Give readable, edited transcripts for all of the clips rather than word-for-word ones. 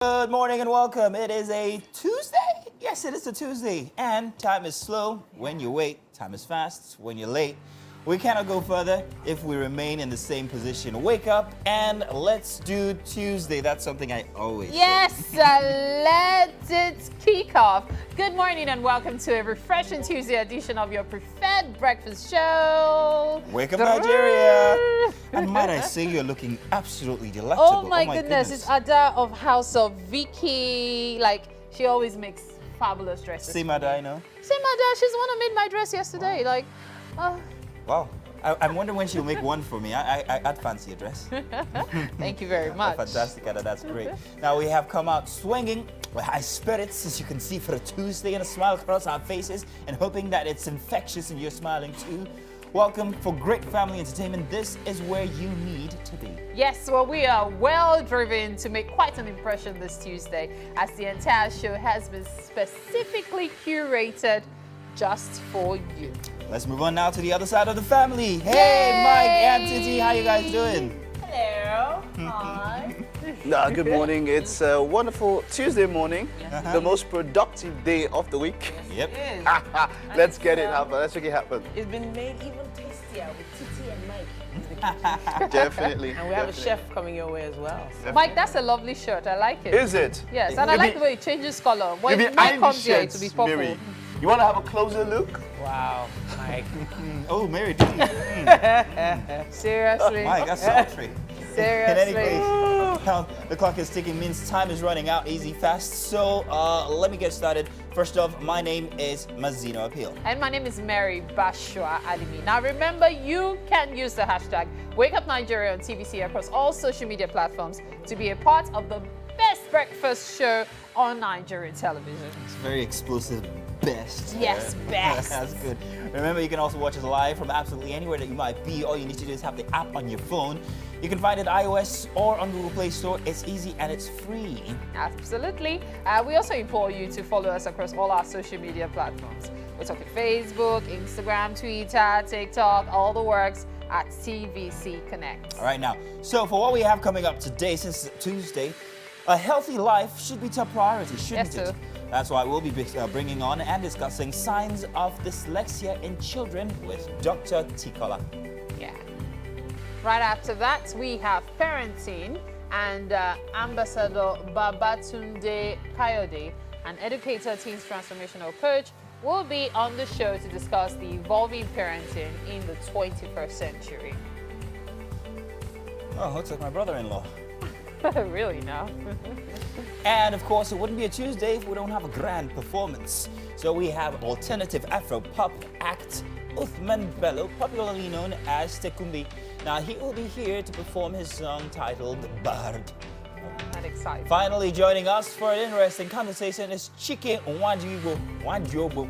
Good morning and welcome. It is a Tuesday. Yes, it is a Tuesday. And time is slow when you wait. Time is fast when you're late. We cannot go further if we remain in the same position. Wake up and let's do Tuesday. That's something I always Yes, let it kick off. Good morning and welcome to a refreshing Tuesday edition of your preferred breakfast show. Wake up, Nigeria. And might I say, you're looking absolutely delectable. Oh my goodness, it's Ada of House of Vicky. Like, she always makes fabulous dresses. Same Ada, I know. Same Ada, she's the one who made my dress yesterday. Like, Wow. I'm wondering when she'll make one for me. I'd fancy a dress. Thank you very much. Fantastic, Ada. That's great. Now we have come out swinging with high spirits, as you can see, for a Tuesday, and a smile across our faces, and hoping that it's infectious and you're smiling too. Welcome for great family entertainment. This is where you need to be. Yes, well, we are well driven to make quite an impression this Tuesday, as the entire show has been specifically curated just for you. Let's move on now to the other side of the family. Hey, Yay! Mike and Titi, how you guys doing? Hello. Hi. Good morning. It's a wonderful Tuesday morning, the most productive day of the week. Yep. Let's get it happen. Let's make it happen. It's been made even tastier with Titi and Mike. Definitely. And we have a chef coming your way as well. So. Mike, that's a lovely shirt. I like it. Is it? Yes, and I like the way it changes color. When Maybe Mike Ivy comes here, it shirts, will be purple. Mary. You want to have a closer look? Wow, Mike. Oh, Mary, Titi. Seriously. Mike, that's sultry. In any Seriously. case, now the clock is ticking, means time is running out easy fast. So let me get started. First off, my name is Mazino Appeal. And my name is Mary Bashua Alimi. Now remember, you can use the hashtag WakeUpNigeria on TVC across all social media platforms to be a part of the best breakfast show on Nigerian television. It's very explosive. Best. Yes, best. That's good. Remember, you can also watch us live from absolutely anywhere that you might be. All you need to do is have the app on your phone. You can find it iOS or on Google Play Store. It's easy and it's free. Absolutely. We also implore you to follow us across all our social media platforms. We're talking Facebook, Instagram, Twitter, TikTok, all the works at TVC Connect. All right, now, so for what we have coming up today, since it's Tuesday, a healthy life should be top priority, shouldn't Yes, it? sir. That's why we'll be bringing on and discussing signs of dyslexia in children with Dr. Tikola. Yeah. Right after that, we have parenting, and Ambassador Babatunde Kayode, an educator, teens transformational coach, will be on the show to discuss the evolving parenting in the 21st century. Oh, looks like my brother-in-law. Really now? And of course, it wouldn't be a Tuesday if we don't have a grand performance. So we have alternative Afro-pop act Uthman Bello, popularly known as Tekumbi. Now he will be here to perform his song titled Bard. Not excited. Finally joining us for an interesting conversation is Chike Wadjobu.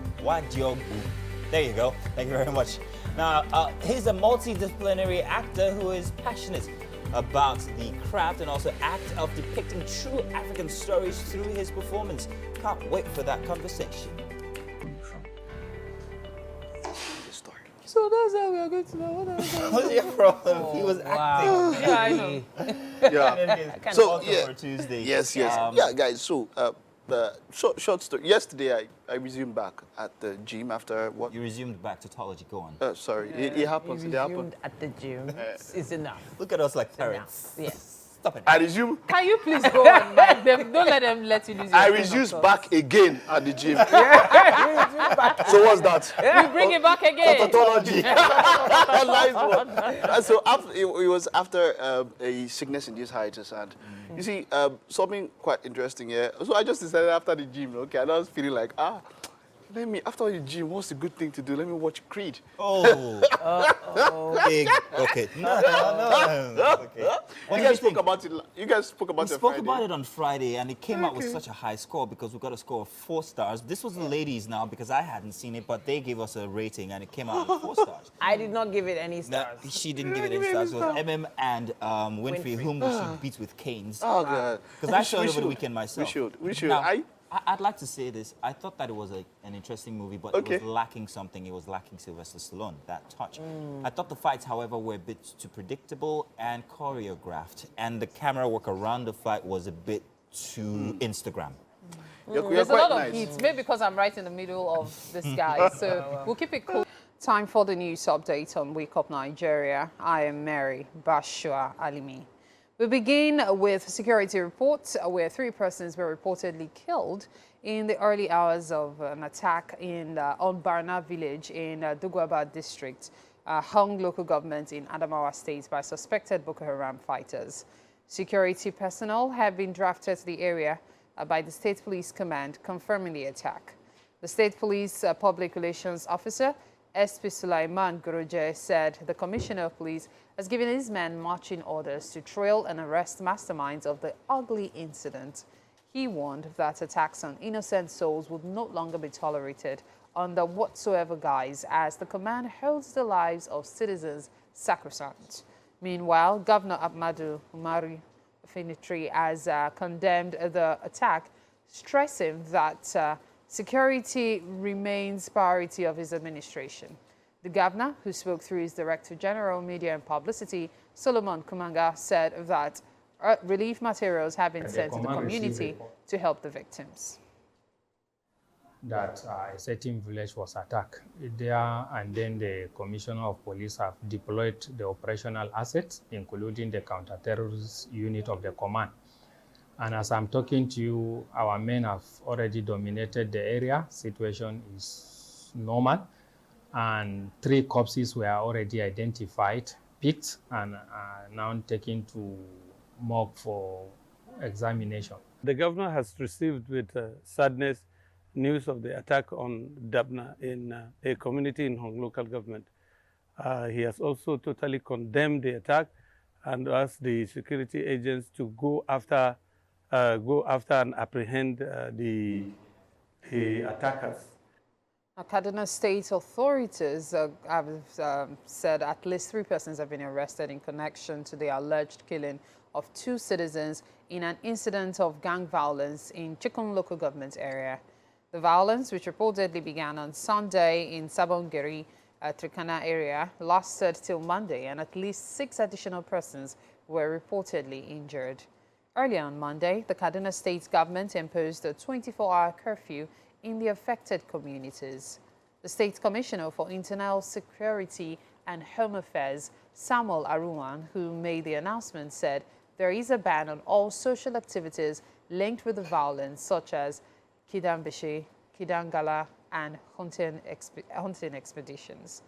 There you go. Thank you very much. Now, he's a multidisciplinary actor who is passionate about the craft and also act of depicting true African stories through his performance. Can't wait for that conversation. So that's how we are going to know. What's your problem? He was acting. Wow. Yeah, I know. Yeah. So, So, yeah. for Tuesday. Yes, yes. Yeah, guys. So, short story. Yesterday, I resumed back at the gym after what? You resumed back tautology. Go on. Sorry, it happens. It happened. Resumed at the gym. It's enough. Look at us like Enough. parents. Yes. Stop it. I resumed. Can you please go on, Mike? Don't let them let you lose your I train of resumed thought. back again at the gym. So what's that? We bring it back again. Tautology. Nice one. And so after, it was after a sickness-induced hiatus, and you see something quite interesting here. So I just decided after the gym, okay, and I was feeling like, after the gym, what's the good thing to do? Let me watch Creed. Oh. Big. Okay. No. Okay. What You did guys spoke think? about it. You guys spoke about We it. spoke Friday. about it on Friday, and it came out with such a high score because we got a score of 4 stars. This was the ladies now because I hadn't seen it, but they gave us a rating, and it came out with 4 stars. I did not give it any No, stars. she didn't give it any stars. It was MM and Winfrey, Winfrey. whom she beat with canes. Oh god. Because I We showed it over should. the weekend myself. We should. Now, I'd like to say this. I thought that it was an interesting movie, but Okay. it was lacking something. It was lacking Sylvester Stallone, that touch. I thought the fights, however, were a bit too predictable and choreographed. And the camera work around the fight was a bit to Instagram. You're There's a quite lot nice. of heat, maybe because I'm right in the middle of this guy. So we'll keep it cool. Time for the news update on Wake Up Nigeria. I am Mary Bashua Alimi. We begin with security reports where 3 persons were reportedly killed in the early hours of an attack on Barna village in Dugwaba district, Hong local government in Adamawa state by suspected Boko Haram fighters. Security personnel have been drafted to the area by the State Police Command confirming the attack. The State Police Public Relations Officer, SP Sulaiman Guroje, said the Commissioner of Police has given his men marching orders to trail and arrest masterminds of the ugly incident. He warned that attacks on innocent souls would no longer be tolerated under whatsoever guise, as the command holds the lives of citizens sacrosanct. Meanwhile, Governor Ahmadu Umaru Finitri has condemned the attack, stressing that security remains priority of his administration. The governor, who spoke through his Director General Media and Publicity, Solomon Kumanga, said that relief materials have been sent to the community to help the victims. That a certain village was attacked there, and then the Commissioner of Police have deployed the operational assets, including the counter-terrorist unit of the command. And as I'm talking to you, our men have already dominated the area. Situation is normal, and 3 corpses were already identified, picked, and are now taken to morgue for examination. The governor has received with sadness news of the attack on Dabna in a community in Hong local government. He has also totally condemned the attack and asked the security agents to go after and apprehend the attackers. Kaduna State authorities have said at least 3 persons have been arrested in connection to the alleged killing of 2 citizens in an incident of gang violence in Chikun local government area. The violence, which reportedly began on Sunday in Sabongeri, Trikana area, lasted till Monday, and at least 6 additional persons were reportedly injured. Earlier on Monday, the Kaduna State government imposed a 24-hour curfew in the affected communities. The State Commissioner for Internal Security and Home Affairs, Samuel Aruwan, who made the announcement, said there is a ban on all social activities linked with the violence, such as Kidambishi, Kidangala, and hunting expeditions.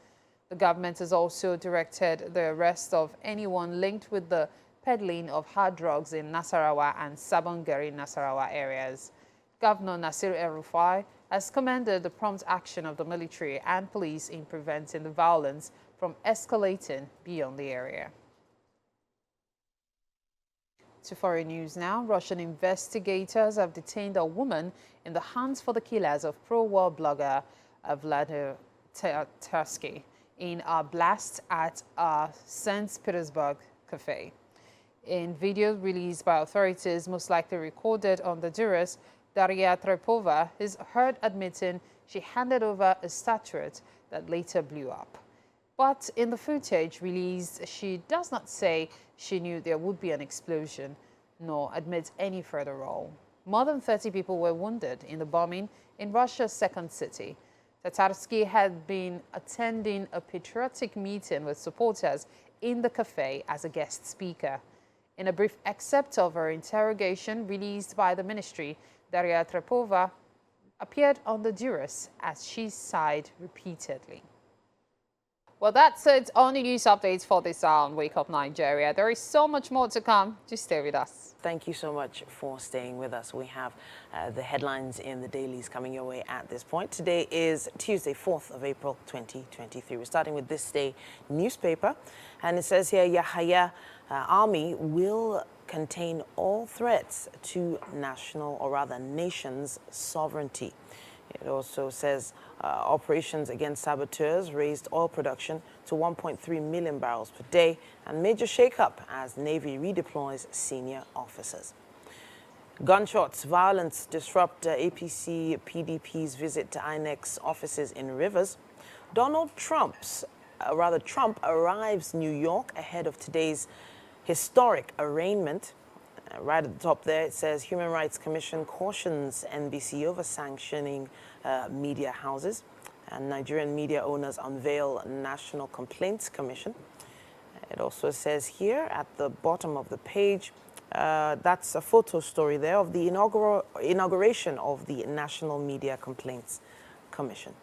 The government has also directed the arrest of anyone linked with the peddling of hard drugs in Nasarawa and Sabongeri, Nasarawa areas. Governor Nasir El-Rufai has commended the prompt action of the military and police in preventing the violence from escalating beyond the area. To foreign news now, Russian investigators have detained a woman in the hunt for the killers of pro-war blogger Vladimir Tersky in a blast at a St. Petersburg cafe. In video released by authorities, most likely recorded on the duress, Daria Trepova is heard admitting she handed over a statuette that later blew up. But in the footage released, she does not say she knew there would be an explosion, nor admit any further role. More than 30 people were wounded in the bombing in Russia's second city. Tatarsky had been attending a patriotic meeting with supporters in the cafe as a guest speaker. In a brief excerpt of her interrogation released by the ministry, Daria Trepova appeared on the duress as she sighed repeatedly. Well, that's it on the news updates for this hour on Wake Up Nigeria. There is so much more to come. Just stay with us. Thank you so much for staying with us. We have the headlines in the dailies coming your way at this point. Today is Tuesday, 4th of April, 2023. We're starting with This Day newspaper. And it says here, Yahya Army will contain all threats to national, or rather nation's sovereignty. It also says operations against saboteurs raised oil production to 1.3 million barrels per day, and major shakeup as Navy redeploys senior officers. Gunshots, violence disrupt APC PDP's visit to INEC's offices in Rivers. Trump arrives New York ahead of today's historic arraignment. Right at the top there, it says Human Rights Commission cautions NBC over sanctioning media houses. And Nigerian media owners unveil National Complaints Commission. It also says here at the bottom of the page, that's a photo story there of the inauguration of the National Media Complaints Commission.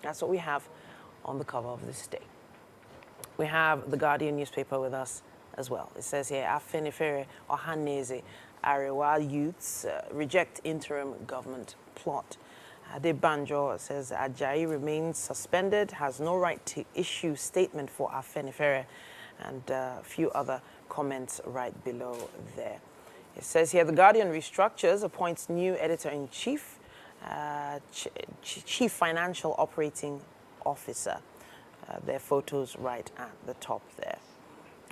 That's what we have on the cover of this day. We have the Guardian newspaper with us as well. It says here, Afenifere Ohaneze Arewa youths reject interim government plot. Adebanjo says Ajayi remains suspended, has no right to issue statement for Afenifere, and a few other comments right below there. It says here, the Guardian restructures, appoints new editor-in-chief, chief financial operating officer. Their photos right at the top there.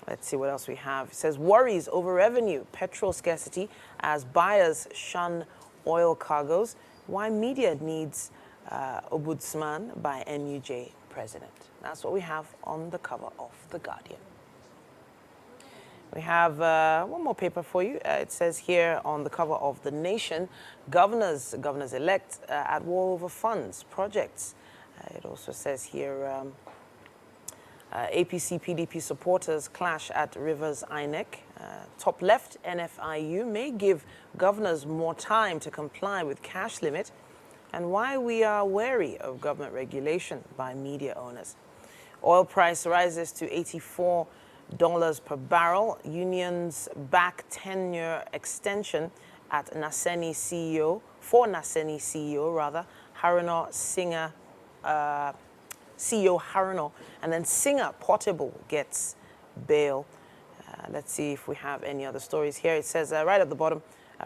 Let's see what else we have. It says, worries over revenue, petrol scarcity as buyers shun oil cargoes. Why media needs ombudsman by NUJ president. That's what we have on the cover of The Guardian. We have one more paper for you. It says here on the cover of The Nation, governors-elect at war over funds, projects. It also says here, APC-PDP supporters clash at Rivers INEC. Top left, NFIU may give governors more time to comply with cash limit, and why we are wary of government regulation by media owners. Oil price rises to $84 per barrel. Unions back 10-year extension at Naseni CEO, for Naseni CEO rather, Haruna Singer, CEO Haruna, and then Singer Portable gets bail. Let's see if we have any other stories here. It says right at the bottom,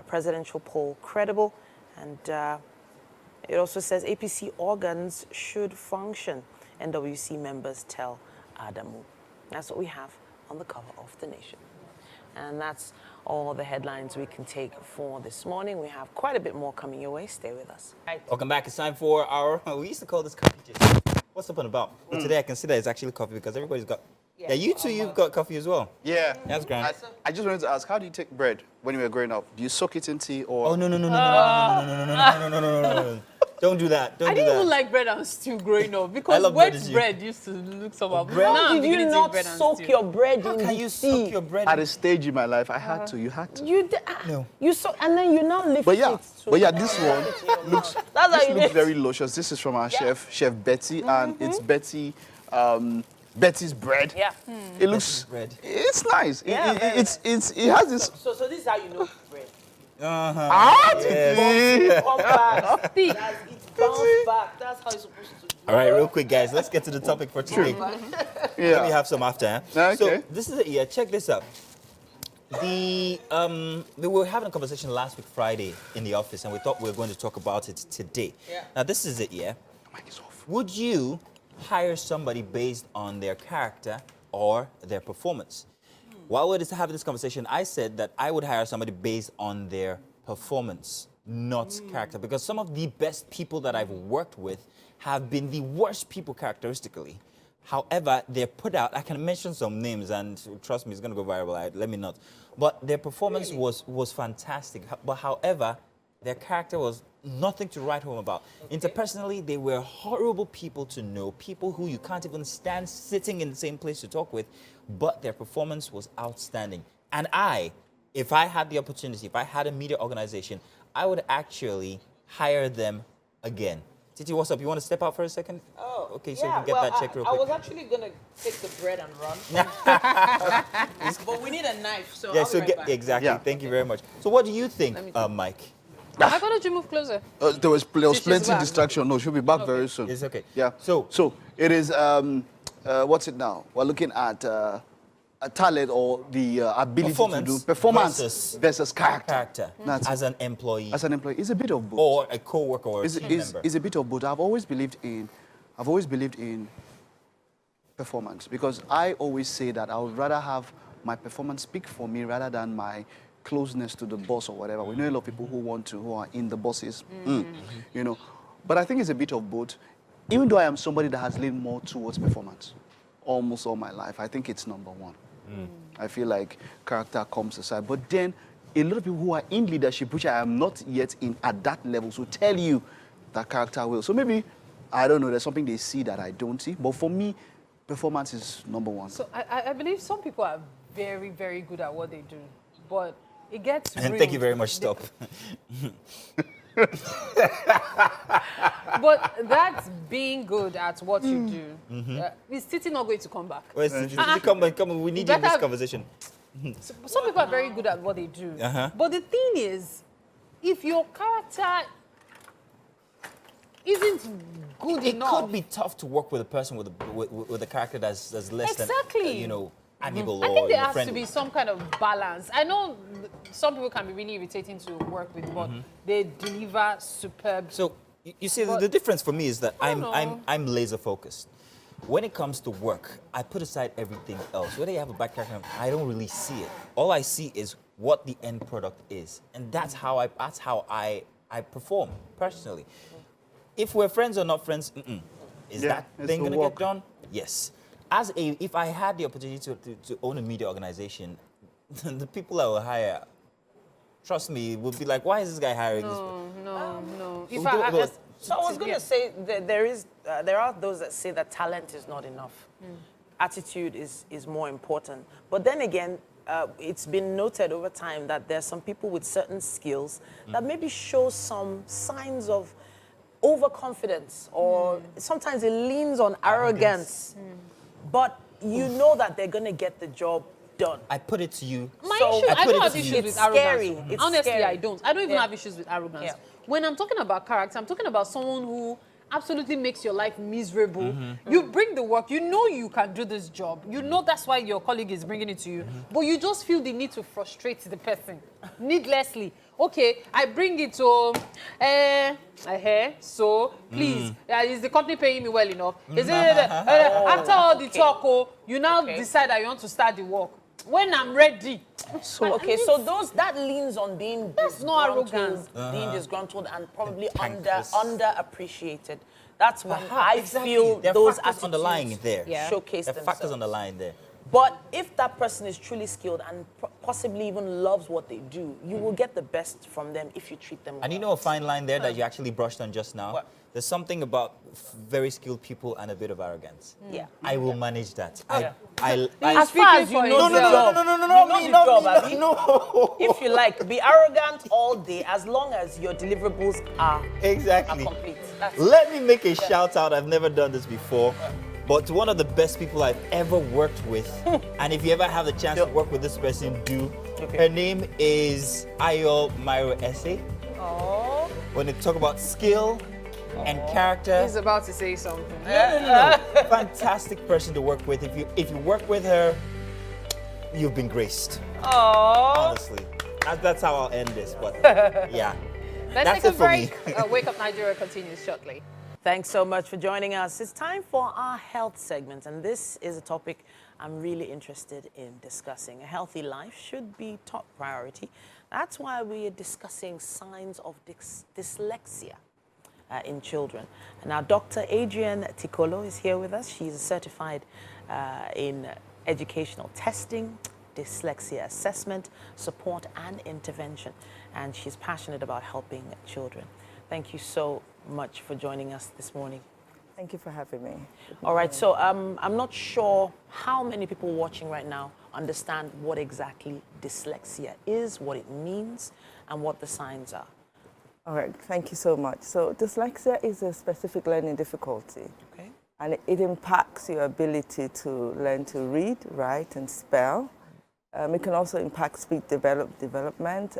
presidential poll credible, and it also says APC organs should function. NWC members tell Adamu. That's what we have on the cover of The Nation. And that's all the headlines we can take for this morning. We have quite a bit more coming your way. Stay with us. Welcome back. It's time for our, we used to call this coffee gist. What's up and about? But today I consider it's actually coffee because everybody's got, yeah, you too, you've got coffee as well. Yeah. That's grand. I just wanted to ask, how do you take bread when you were growing up? Do you soak it in tea or? Oh, no. Don't do that. Don't I do didn't that. even like bread and stew growing up because love wet bread as bread used to look somehow. How did you not soak your bread How in can the you tea? soak your bread? At a stage in my life, I had to. You had to. You did. No. You soak, and then you now lift But yeah, it. So this one looks. That's how This you looks did. very luscious. This is from our chef Betty, and it's Betty's bread. Yeah. It looks. bread. It's nice. Yeah, It has this. So this is how you know bread. Yes. Come back. It bounce back. That's how it's supposed to do. All right, real quick, guys. Let's get to the topic for today. Let me Yeah. have some after. Huh? Okay. So this is it. Yeah, check this out. We were having a conversation last week, Friday, in the office, and we thought we were going to talk about it today. Yeah. Now, this is it, yeah? Mic is off. Would you hire somebody based on their character or their performance? While we were having this conversation, I said that I would hire somebody based on their performance, not character, because some of the best people that I've worked with have been the worst people characteristically. However, they're put out, I can mention some names, and trust me, it's going to go viral, let me not. But their performance was fantastic. But however, their character was nothing to write home about. Interpersonally, they were horrible people to know, people who you can't even stand sitting in the same place to talk with, but their performance was outstanding. And if I had the opportunity, if I had a media organization, I would actually hire them again. Titi, what's up? You want to step out for a second? Oh, okay, so we can get that checked real quick. I was actually gonna take the bread and run, but we need a knife, so Yeah, I'll so be right get back. exactly. Yeah. Thank you very much. So, what do you think, Mike? Why don't you move closer? There was She's plenty back. distraction. No, she'll be back very soon. It's okay. Yeah. So, it is. What's it now? We're looking at a talent or the ability to do performance versus character. That's as an employee, As an employee, it's a bit of both. or a co-worker or a team member. It's a bit of both. I've always believed in performance because I always say that I would rather have my performance speak for me rather than my closeness to the boss or whatever. We know a lot of people who are in the bosses, you know. But I think it's a bit of both. Even though I am somebody that has leaned more towards performance almost all my life, I think it's number one. I feel like character comes aside. But then a lot of people who are in leadership, which I am not yet in at that level, so tell you that character will. So maybe, I don't know, there's something they see that I don't see. But for me, performance is number one. So I believe some people are very, very good at what they do, but it gets And real. thank you very much, stop. But that's being good at what you do. Is Titi not going to come back? Where's the- come on, we need you in this conversation. Some people are very good at what they do. But the thing is, if your character isn't good It enough, could be tough to work with a person with a character that's less Exactly. than, amiable I or think there has friendly. to be some kind of balance. I know some people can be really irritating to work with, but they deliver superb. So you see, But- the difference for me is that I don't know. I'm laser focused. When it comes to work, I put aside everything else. Whether you have a bad character, I don't really see it. All I see is what the end product is, and that's how I perform personally. If we're friends or not friends, is Yeah, that it's thing the gonna work. get done? Yes. If I had the opportunity to own a media organization, the people I will hire, trust me, would be like, why is this guy hiring this? No. If We'll do- we'll- So I was going to say that there are those that say that talent is not enough. Attitude is more important. But then again, it's been noted over time that there are some people with certain skills that maybe show some signs of overconfidence, or sometimes it leans on arrogance. But you know that they're going to get the job done. I put it to you. My So- issue, I I put don't it have to you. issues with It's arrogance. scary. It's Honestly, scary. I don't. I don't even Yeah. have issues with arrogance. Yeah. When I'm talking about character, I'm talking about someone who absolutely makes your life miserable. You bring the work, you know you can do this job. You know that's why your colleague is bringing it to you. But you just feel the need to frustrate the person needlessly. Okay, I bring it to, so please, is the company paying me well enough? Is it, after all the talk, you now decide that you want to start the work. When I'm ready. So so that leans on being That's not arrogance. being disgruntled and probably Thankless. underappreciated. That's when Exactly. I feel There are those factors attitudes underlying there. showcase There are factors themselves. underlying there. But if that person is truly skilled and possibly even loves what they do, you will get the best from them if you treat them well. And you know a fine line there that you actually brushed on just now? What? There's something about very skilled people and a bit of arrogance. Yeah. I will manage that. As far as you know the job. You know the job, Abi. no. If you like, be arrogant all day as long as your deliverables are Exactly. complete. That's Let me make a shout out. I've never done this before, but to one of the best people I've ever worked with. And if you ever have the chance to work with this person, do. Her name is Ayo Mairo Esse. Oh. When they talk about skill and character, He's about to say something. no. Fantastic person to work with. If you work with her, you've been graced. Oh. Honestly, that's how I'll end this. But yeah, Let's that's take a it for me. break. Wake Up Nigeria continues shortly. Thanks so much for joining us. It's time for our health segment, and this is a topic I'm really interested in discussing. A healthy life should be top priority. That's why we are discussing signs of dyslexia in children. And now Dr. Adrienne Tikolo is here with us. She's certified in educational testing, dyslexia assessment, support and intervention. And she's passionate about helping children. Thank you so much for joining us this morning. Thank you for having me. All right, so I'm not sure how many people watching right now understand what exactly dyslexia is, what it means, and what the signs are. All right, thank you so much. So dyslexia is a specific learning difficulty, Okay. and it impacts your ability to learn to read, write, and spell. It can also impact speech development,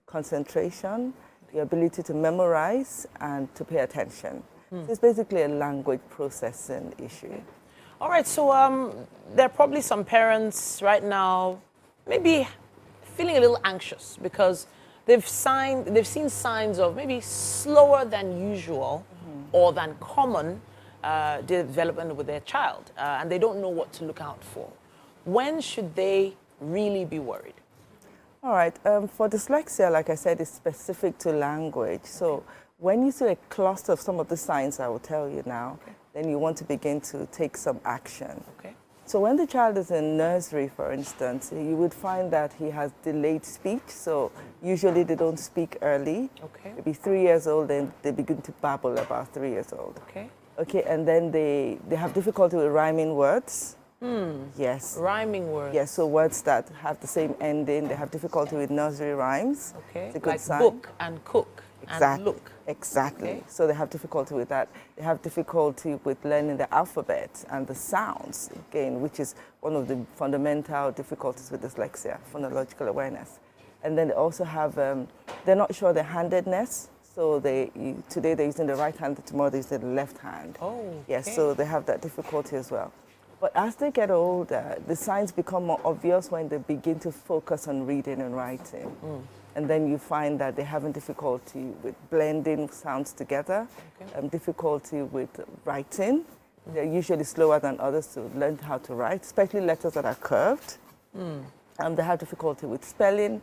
concentration, your ability to memorize, and to pay attention. So it's basically a language processing issue. All right, so there are probably some parents right now maybe feeling a little anxious because they've seen signs of maybe slower than usual or than common development with their child, and they don't know what to look out for. When should they really be worried? All right, for dyslexia, like I said, it's specific to language. So when you see a cluster of some of the signs I will tell you now, then you want to begin to take some action. Okay. So when the child is in nursery, for instance, you would find that he has delayed speech. So usually they don't speak early. Okay. Maybe 3 years old, then they begin to babble about 3 years old. Okay. Okay, and then they have difficulty with rhyming words. Yes. Rhyming words. Yes, so words that have the same ending. They have difficulty with nursery rhymes. Okay. It's a good Like sign. book and cook Exactly. and look. Exactly. Okay. So they have difficulty with that. They have difficulty with learning the alphabet and the sounds, again, which is one of the fundamental difficulties with dyslexia, phonological awareness. And then they also have, they're not sure their handedness. So today they're using the right hand, tomorrow they're using the left hand. Oh, Yes, okay. so they have that difficulty as well. But as they get older, the signs become more obvious when they begin to focus on reading and writing. And then you find that they're having difficulty with blending sounds together, difficulty with writing. They're usually slower than others to learn how to write, especially letters that are curved. They have difficulty with spelling.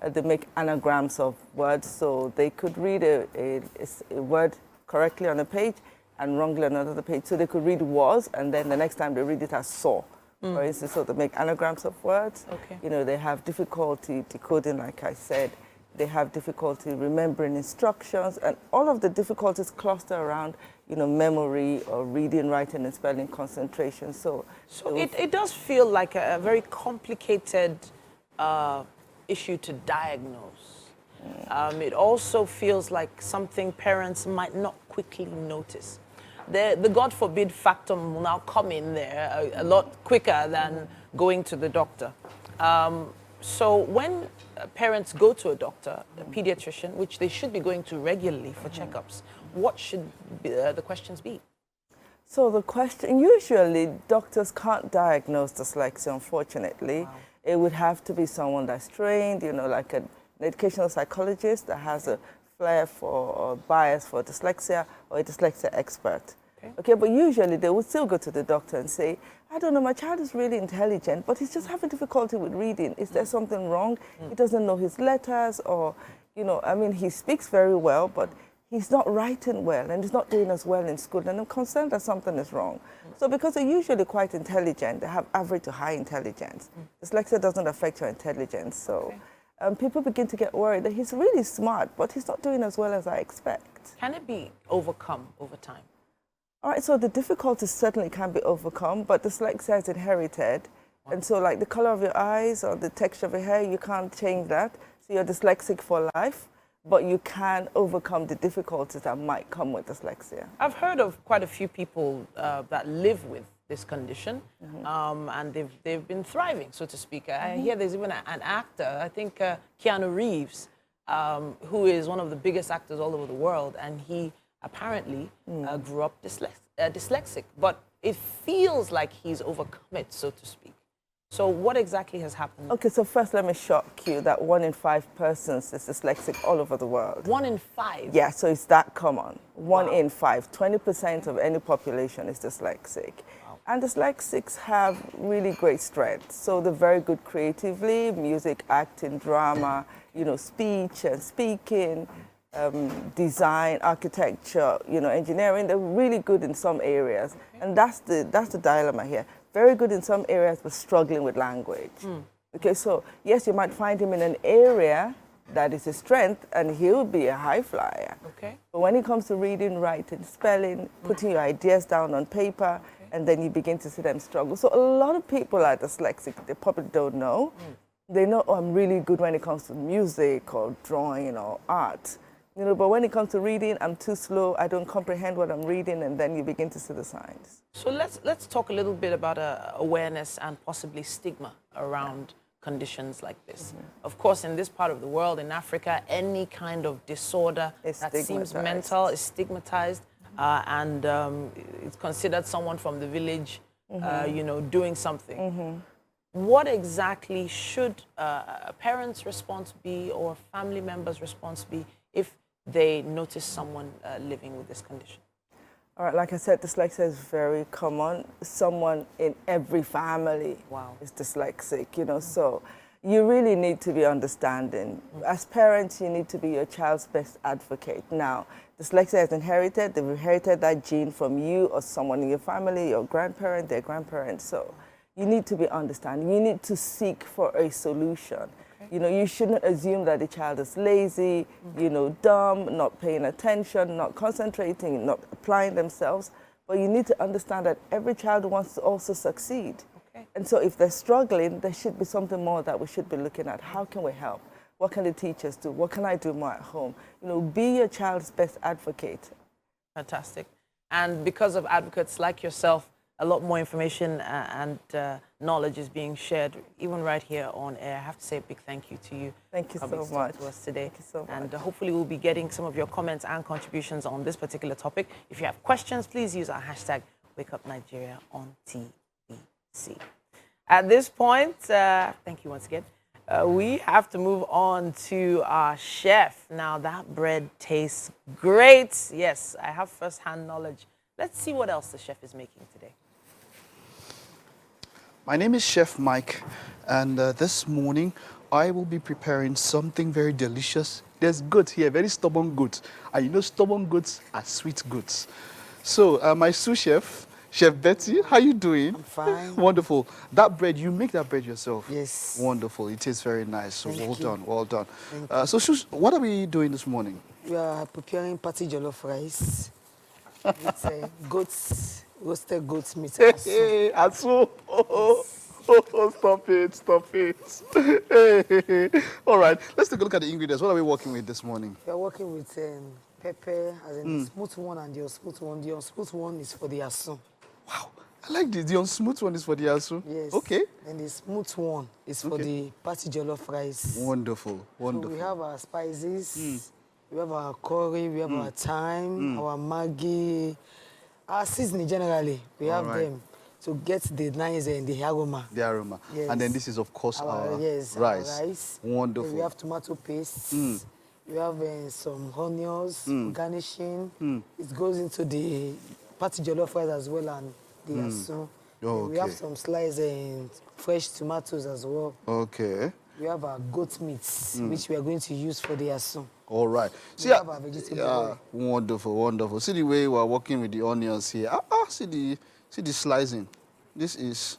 They make anagrams of words, so they could read a word correctly on a page and wrongly on another page. So they could read was, and then the next time they read it as saw. For instance, so they make anagrams of words. Okay. You know, they have difficulty decoding, like I said. They have difficulty remembering instructions, and all of the difficulties cluster around, you know, memory or reading, writing, and spelling concentration. So it does feel like a very complicated issue to diagnose. It also feels like something parents might not quickly notice. The God forbid factor will now come in there a lot quicker than going to the doctor. So when parents go to a doctor, a pediatrician, which they should be going to regularly for checkups, what should the questions be? So the question, usually doctors can't diagnose dyslexia, unfortunately. Wow. It would have to be someone that's trained, you know, like an educational psychologist that has a flair for or bias for dyslexia, or a dyslexia expert. Okay, but usually they would still go to the doctor and say, I don't know, my child is really intelligent, but he's just having difficulty with reading. Is there something wrong? He doesn't know his letters, or, you know, I mean, he speaks very well, but he's not writing well, and he's not doing as well in school, and I'm concerned that something is wrong. So because they're usually quite intelligent, they have average to high intelligence. Dyslexia doesn't affect your intelligence, so people begin to get worried that he's really smart, but he's not doing as well as I expect. Can it be overcome over time? All right, so the difficulties certainly can be overcome, but dyslexia is inherited. And so like the color of your eyes or the texture of your hair, you can't change that. So you're dyslexic for life, but you can overcome the difficulties that might come with dyslexia. I've heard of quite a few people that live with this condition, and they've been thriving, so to speak. I hear there's even an actor, I think Keanu Reeves, who is one of the biggest actors all over the world, and he apparently grew up dyslexic, but it feels like he's overcome it, so to speak. So what exactly has happened? Okay, so first let me shock you that 1 in 5 persons is dyslexic all over the world. 1 in 5? Yeah, so it's that common. 1 Wow. in 5, 20% of any population is dyslexic. Wow. And dyslexics have really great strengths. So they're very good creatively, music, acting, drama, you know, speech and speaking, design, architecture, you know, engineering. They're really good in some areas. And that's the dilemma here. Very good in some areas, but struggling with language. Okay, so yes, you might find him in an area that is his strength, and he'll be a high flyer. Okay. But when it comes to reading, writing, spelling, putting your ideas down on paper, and then you begin to see them struggle. So a lot of people are dyslexic. They probably don't know. They know, oh, I'm really good when it comes to music or drawing or art. You know, but when it comes to reading, I'm too slow. I don't comprehend what I'm reading, and then you begin to see the signs. So let's talk a little bit about awareness and possibly stigma around conditions like this. Of course, in this part of the world, in Africa, any kind of disorder that seems mental is stigmatized, and it's considered someone from the village, you know, doing something. What exactly should a parent's response be, or family member's response be, if they notice someone living with this condition? All right, like I said, dyslexia is very common. Someone in every family is dyslexic, you know, so you really need to be understanding. As parents, you need to be your child's best advocate. Now, dyslexia is inherited. They've inherited that gene from you or someone in your family, your grandparent, their grandparents. So You need to be understanding. You need to seek for a solution. You know, you shouldn't assume that the child is lazy, you know, dumb, not paying attention, not concentrating, not applying themselves. But you need to understand that every child wants to also succeed. Okay. And so if they're struggling, there should be something more that we should be looking at. How can we help? What can the teachers do? What can I do more at home? You know, be your child's best advocate. Fantastic. And because of advocates like yourself, a lot more information and knowledge is being shared, even right here on air. I have to say a big thank you to you. Thank you for so much. to us today. Thank you so much. And hopefully we'll be getting some of your comments and contributions on this particular topic. If you have questions, please use our hashtag WakeUpNigeria on TBC. At this point, thank you once again. We have to move on to our chef. Now that bread tastes great. Yes, I have first-hand knowledge. Let's see what else the chef is making today. My name is Chef Mike, and this morning I will be preparing something very delicious. There's goat here, very stubborn goat. And you know stubborn goats are sweet goats. So my sous chef, Chef Betty, how you doing? I'm fine. Wonderful. That bread, you make that bread yourself? Yes. Wonderful. It is very nice. So Thank well you. done, well done. Thank So Shush, what are we doing this morning? We are preparing party jollof rice with roasted goat's meat. Hey, Asu. Oh, stop it, stop it. Hey. All right, let's take a look at the ingredients. What are we working with this morning? We are working with pepper, as in the smooth one and the unsmooth one. The unsmooth one is for the asun. Wow, I like this. The unsmooth one is for the asu. Yes. Okay. And the smooth one is for the party jollof rice. Wonderful, wonderful. So we have our spices, we have our curry, we have our thyme, our Maggi, our seasoning generally. We have right. them to get the nice and the aroma. The aroma. Yes. And then this is, of course, our rice. rice. Then Wonderful. we have tomato paste. We have some onions, garnishing. It goes into the party jollof rice as well and the asun. Okay. We have some sliced and fresh tomatoes as well. Okay. We have our goat meat, which we are going to use for the asun. All right. We have our vegetable oil. Wonderful, wonderful. See the way we are working with the onions here. See the slicing. This is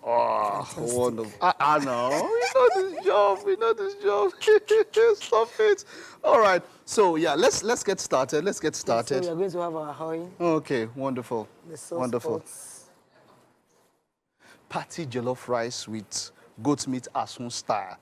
wonderful. No, we know this job. We know this job. Stop it. All right. So yeah, let's get started. Let's get started. So we are going to have our oil. Okay, wonderful. The sauce Wonderful. pots. Party jollof rice with goat meat asun style.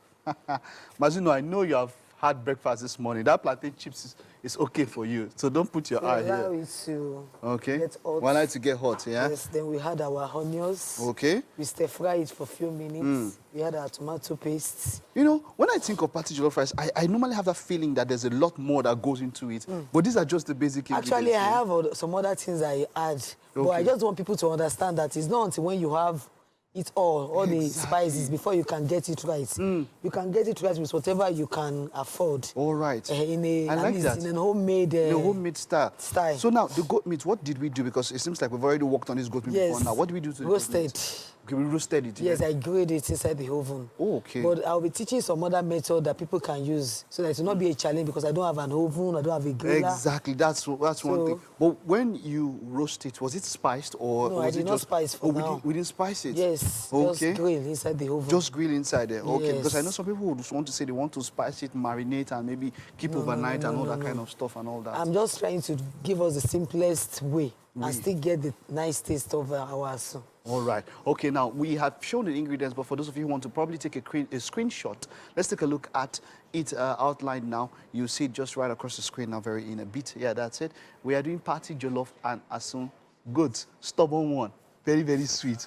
Mazino, I know you have had breakfast this morning. That plantain chips is okay for you. So don't put your eye Allow here. it to Okay. get hot. One eye to get hot, yeah? Yes, then we had our onions. Okay. We stir fry it for a few minutes. We had our tomato paste. You know, when I think of party jollof rice, I normally have that feeling that there's a lot more that goes into it. But these are just the basic ingredients. Actually, I yeah? have some other things I add. But I Okay. just want people to understand that it's not until when you have it all the spices before you can get it right. You can get it right with whatever you can afford. All right. In a, I at like least that. in a homemade The homemade style. style. So now, the goat meat, what did we do? Because it seems like we've already worked on this goat meat Yes. before now. What did we do to the goat roasted. meat? Okay, we roasted it. Yes, yeah? I grilled it inside the oven. Oh, okay. But I'll be teaching some other method that people can use so that it will not be a challenge because I don't have an oven, I don't have a griller. Exactly, that's one thing. But when you roast it, was it spiced or No, was I it did not just spice for now. we didn't spice it? Yes, Okay. just grill inside the oven. Just grill inside there. Okay, because I Yes. know some people would want to say they want to spice it, marinate, and maybe keep overnight and all that kind of stuff and all that. I'm just trying to give us the simplest way and still get the nice taste of our soup. All right. Okay, now we have shown the ingredients, but for those of you who want to probably take a screenshot, let's take a look at it outlined now. You see it just right across the screen now, very in a bit. Yeah, that's it. We are doing party jollof and asun. Good, stubborn one. Very, very sweet.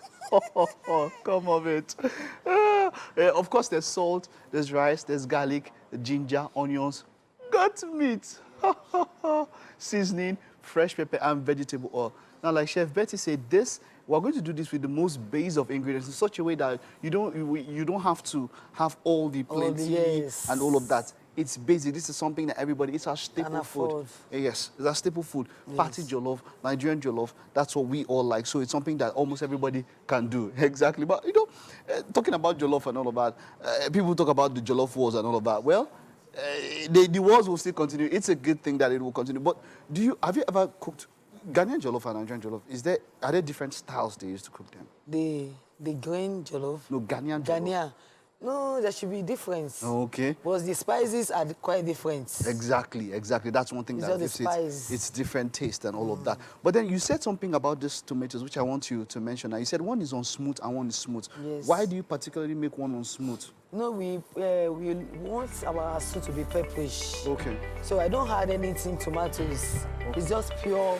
Come of it. Of course, there's salt, there's rice, there's garlic, ginger, onions, goat meat, seasoning, fresh pepper, and vegetable oil. Now, like Chef Betty said, we're going to do this with the most base of ingredients in such a way that you don't have to have all the plenty yes. and all of that. It's basic. This is something that everybody, it's our staple Can food. afford. Yes, it's our staple food. Party jollof, Nigerian jollof, that's what we all like. So it's something that almost everybody can do. Exactly. But, you know, talking about jollof and all of that, people talk about the jollof wars and all of that. Well, the wars will still continue. It's a good thing that it will continue. But have you ever cooked Ghanaian jollof and Nigerian jollof? Are there different styles they used to cook them? the grain jollof. No, Ghanaian jollof. Ghanaian. No, there should be difference. Okay. Because the spices are quite different. Exactly. That's one thing It's that just the gives spice. it's different taste and all of that. But then you said something about these tomatoes, which I want you to mention. Now, you said one is on smooth and one is smooth. Yes. Why do you particularly make one on smooth? No, we want our soup to be pepperish. Okay. So I don't add anything tomatoes. Okay. It's just pure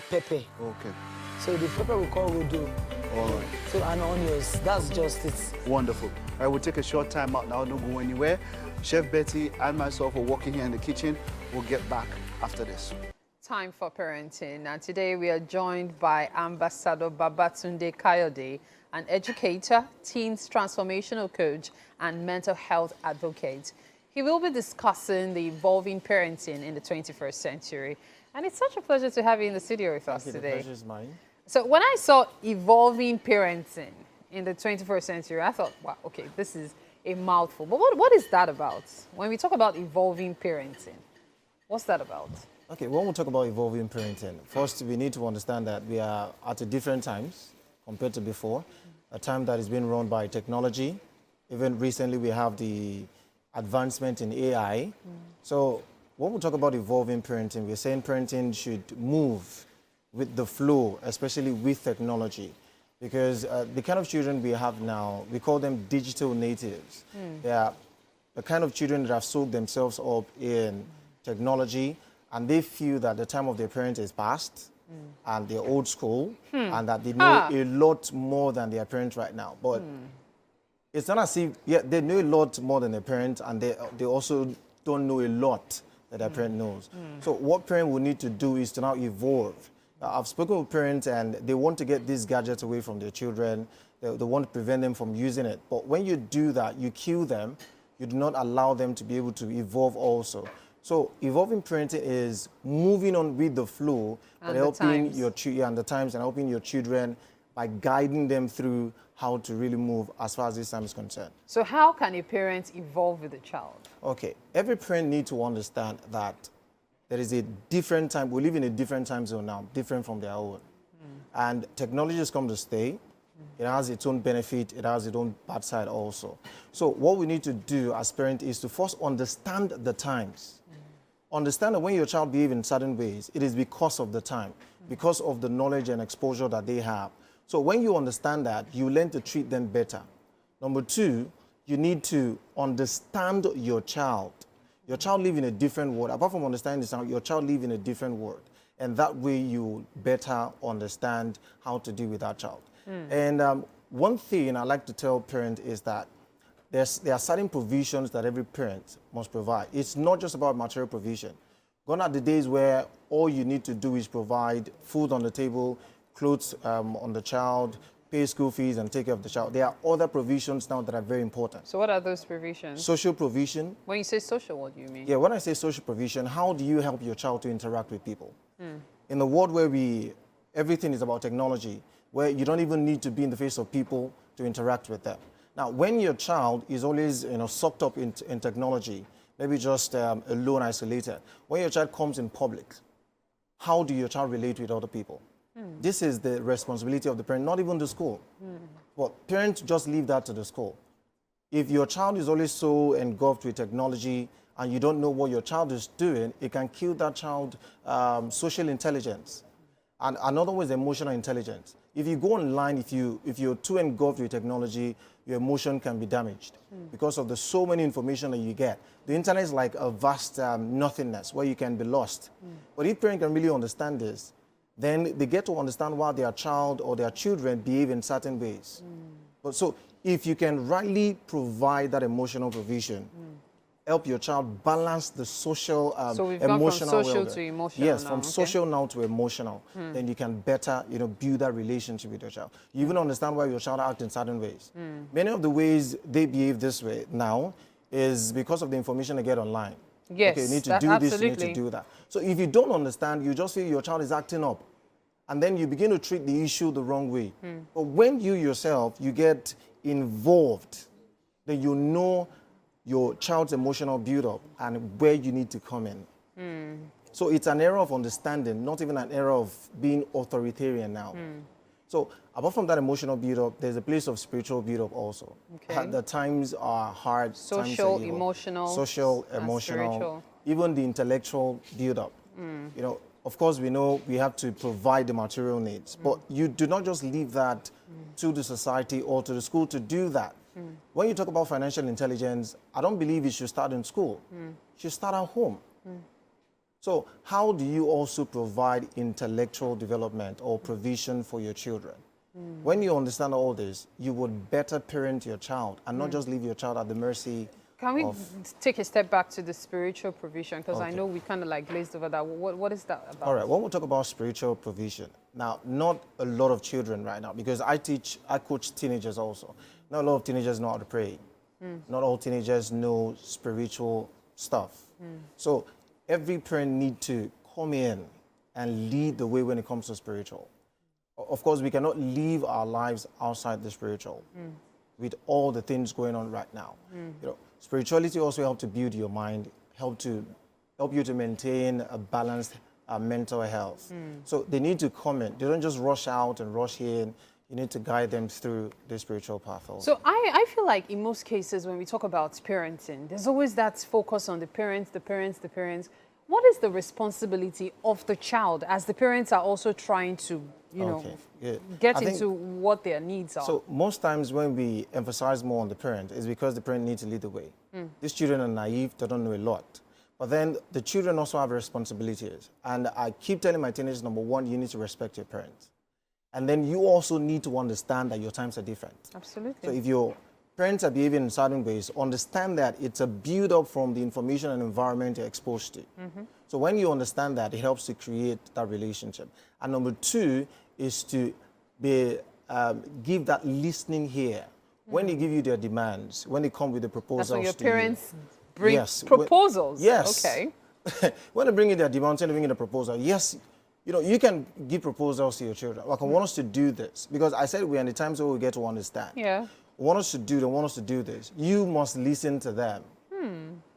pepper. Okay. So the pepper we call rodo. All right. So and onions. That's just it. Wonderful. All right, we'll take a short time out now. Don't go anywhere. Chef Betty and myself are working here in the kitchen. We'll get back after this. Time for parenting. And today we are joined by Ambassador Babatunde Kayode, an educator, teens transformational coach, and mental health advocate. He will be discussing the evolving parenting in the 21st century. And it's such a pleasure to have you in the studio with us today. The pleasure is mine. So when I saw evolving parenting in the 21st century, I thought, wow, okay, this is a mouthful. But what is that about? When we talk about evolving parenting, what's that about? Okay, when we talk about evolving parenting, first we need to understand that we are at a different times compared to before, a time that is being run by technology. Even recently we have the advancement in AI. So when we talk about evolving parenting, we're saying parenting should move with the flow, especially with technology. Because the kind of children we have now, we call them digital natives. They are the kind of children that have soaked themselves up in technology, and they feel that the time of their parents is past, and they're old school, and that they know a lot more than their parents right now. But it's not as if, yeah, they know a lot more than their parents, and they also don't know a lot that their parent knows. So what parent will need to do is to now evolve. I've spoken with parents and they want to get these gadgets away from their children. They want to prevent them from using it. But when you do that, you kill them. You do not allow them to be able to evolve also. So evolving parenting is moving on with the flow, but helping your children and the times and helping your children by guiding them through how to really move as far as this time is concerned. So how can a parent evolve with a child? Okay, every parent needs to understand that there is a different time, we live in a different time zone now, different from their own. And technology has come to stay. It has its own benefit, it has its own bad side also. So what we need to do as parents is to first understand the times. Understand that when your child behaves in certain ways, it is because of the time, because of the knowledge and exposure that they have. So when you understand that, you learn to treat them better. Number two, you need to understand your child. Your child lives in a different world. Apart from understanding this, your child lives in a different world. And that way you better understand how to deal with that child. And one thing I like to tell parents is that there are certain provisions that every parent must provide. It's not just about material provision. Gone are the days where all you need to do is provide food on the table, clothes on the child, pay school fees and take care of the child. There are other provisions now that are very important. So what are those provisions? Social provision. When you say social, what do you mean? Yeah, when I say social provision, how do you help your child to interact with people? In the world where everything is about technology, where you don't even need to be in the face of people to interact with them. Now, when your child is always sucked up in technology, maybe just alone, isolated, when your child comes in public, how do your child relate with other people? This is the responsibility of the parent, not even the school. But parents just leave that to the school. If your child is always so engulfed with technology and you don't know what your child is doing, it can kill that child's social intelligence. And another one is emotional intelligence. If you go online, if you're too engulfed with technology, your emotion can be damaged because of the so many information that you get. The internet is like a vast nothingness where you can be lost. But if parents can really understand this, then they get to understand why their child or their children behave in certain ways. But so if you can rightly provide that emotional provision, help your child balance the social, so we've emotional gone from social well-being. to emotional. Yes, now, from social now to emotional. Then you can better, build that relationship with your child. You even understand why your child acts in certain ways. Many of the ways they behave this way now is because of the information they get online. Yes, okay, you need to do absolutely. this, you need to do that. So if you don't understand, you just feel your child is acting up. And then you begin to treat the issue the wrong way. But when you yourself, you get involved, then you know your child's emotional build-up and where you need to come in. So it's an era of understanding, not even an era of being authoritarian now. So apart from that emotional build-up, there's a place of spiritual build-up also. Okay. The times are hard. Social, times are evil. emotional, Social, and emotional, spiritual. even the intellectual build-up. You know, of course, we know we have to provide the material needs, but you do not just leave that to the society or to the school to do that. When you talk about financial intelligence, I don't believe it should start in school. It should start at home. So how do you also provide intellectual development or provision for your children? When you understand all this, you would better parent your child and not just leave your child at the mercy Can we of... take a step back to the spiritual provision? Because I Okay. know we kind of like glazed over that. What is that about? All right, when we talk about spiritual provision, now, not a lot of children right now, because I coach teenagers also. Not a lot of teenagers know how to pray. Not all teenagers know spiritual stuff. So every parent needs to come in and lead the way when it comes to spiritual. Of course, we cannot live our lives outside the spiritual with all the things going on right now. You know, spirituality also helps to build your mind, help you to maintain a balanced mental health. So they need to come in. They don't just rush out and rush in. You need to guide them through the spiritual path also. So I feel like in most cases when we talk about parenting, there's always that focus on the parents. What is the responsibility of the child as the parents are also trying to, you know, get into what their needs are? So most times when we emphasize more on the parent, it's because the parent needs to lead the way. These children are naive, they don't know a lot. But then the children also have responsibilities. And I keep telling my teenagers, number one, you need to respect your parents. And then you also need to understand that your times are different. Absolutely. So if your parents are behaving in certain ways, understand that it's a build-up from the information and environment you're exposed to. So when you understand that, it helps to create that relationship. And number two is to give that listening here. When they give you their demands, when they come with the proposals That's when your to you. parents bring Yes. proposals. Yes. Okay. When they bring in their demands, when they bring in a proposal, yes, you know, you can give proposals to your children. Like, I want us to do this. Because I said we're in the times where we get to understand. Yeah. Want us to do this. You must listen to them.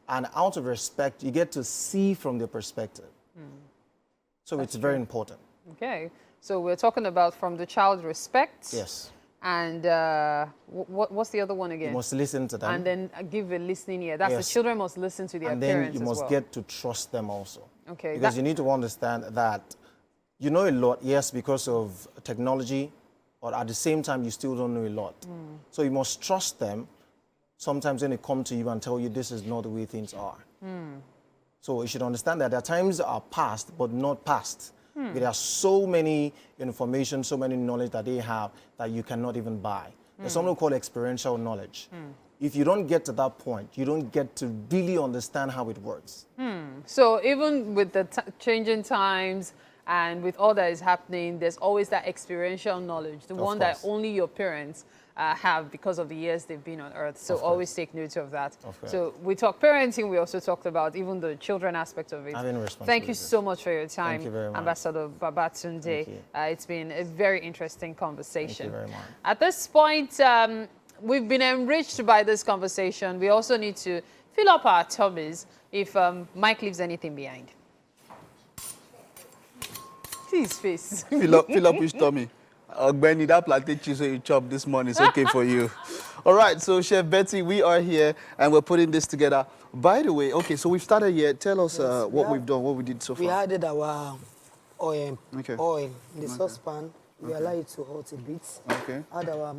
And out of respect, you get to see from their perspective. So it's very important. Okay. So we're talking about from the child respect. Yes. And what's the other one again? You must listen to them. And then give a listening ear. That's Yes. the children must listen to their and then parents you must as well. get to trust them also. Okay. Because you need to understand that you know a lot, yes, because of technology, but at the same time, you still don't know a lot. So you must trust them sometimes when they come to you and tell you this is not the way things are. So you should understand that their times are past, but not past. There are so many information, so many knowledge that they have that you cannot even buy. There's something called experiential knowledge. If you don't get to that point, you don't get to really understand how it works. So even with the changing times and with all that is happening, there's always that experiential knowledge, the one that only your parents have because of the years they've been on earth. So always take note of that. So we talk parenting, we also talked about even the children aspect of it. Thank you so much for your time, Thank you very much. Ambassador Babatunde. It's been a very interesting conversation. Thank you very much. At this point, we've been enriched by this conversation. We also need to fill up our tummies if Mike leaves anything behind. See his face. Fill up his tummy. Benny, that plantain cheese you chopped this morning is okay for you. All right, so Chef Betty, we are here and we're putting this together. By the way, okay, so we've started here. Tell us what we've done, what we did so far. We added our oil in the saucepan. We allow it to hot a bit. Okay. Add our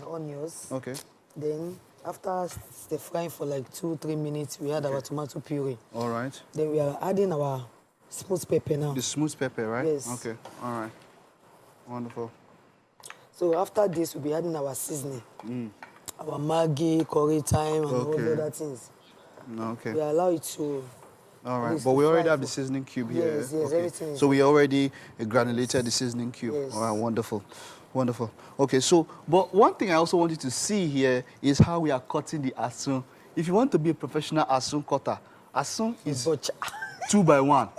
onions. Okay. Then after stir frying for like 2-3 minutes, we add our tomato puree. All right. Then we are adding our smooth pepper now. The smooth pepper, right? Yes. Okay. All right. Wonderful. So after this, we'll be adding our seasoning. Our Maggi, curry, thyme, and all the other things. Okay. We allow it to... All right, but we already have the seasoning cube here. Yes, yes, everything. So we already granulated the seasoning cube. Yes. All right, wonderful. Wonderful. Okay, so, but one thing I also want you to see here is how we are cutting the asun. If you want to be a professional asun cutter, asun is 2 by 1.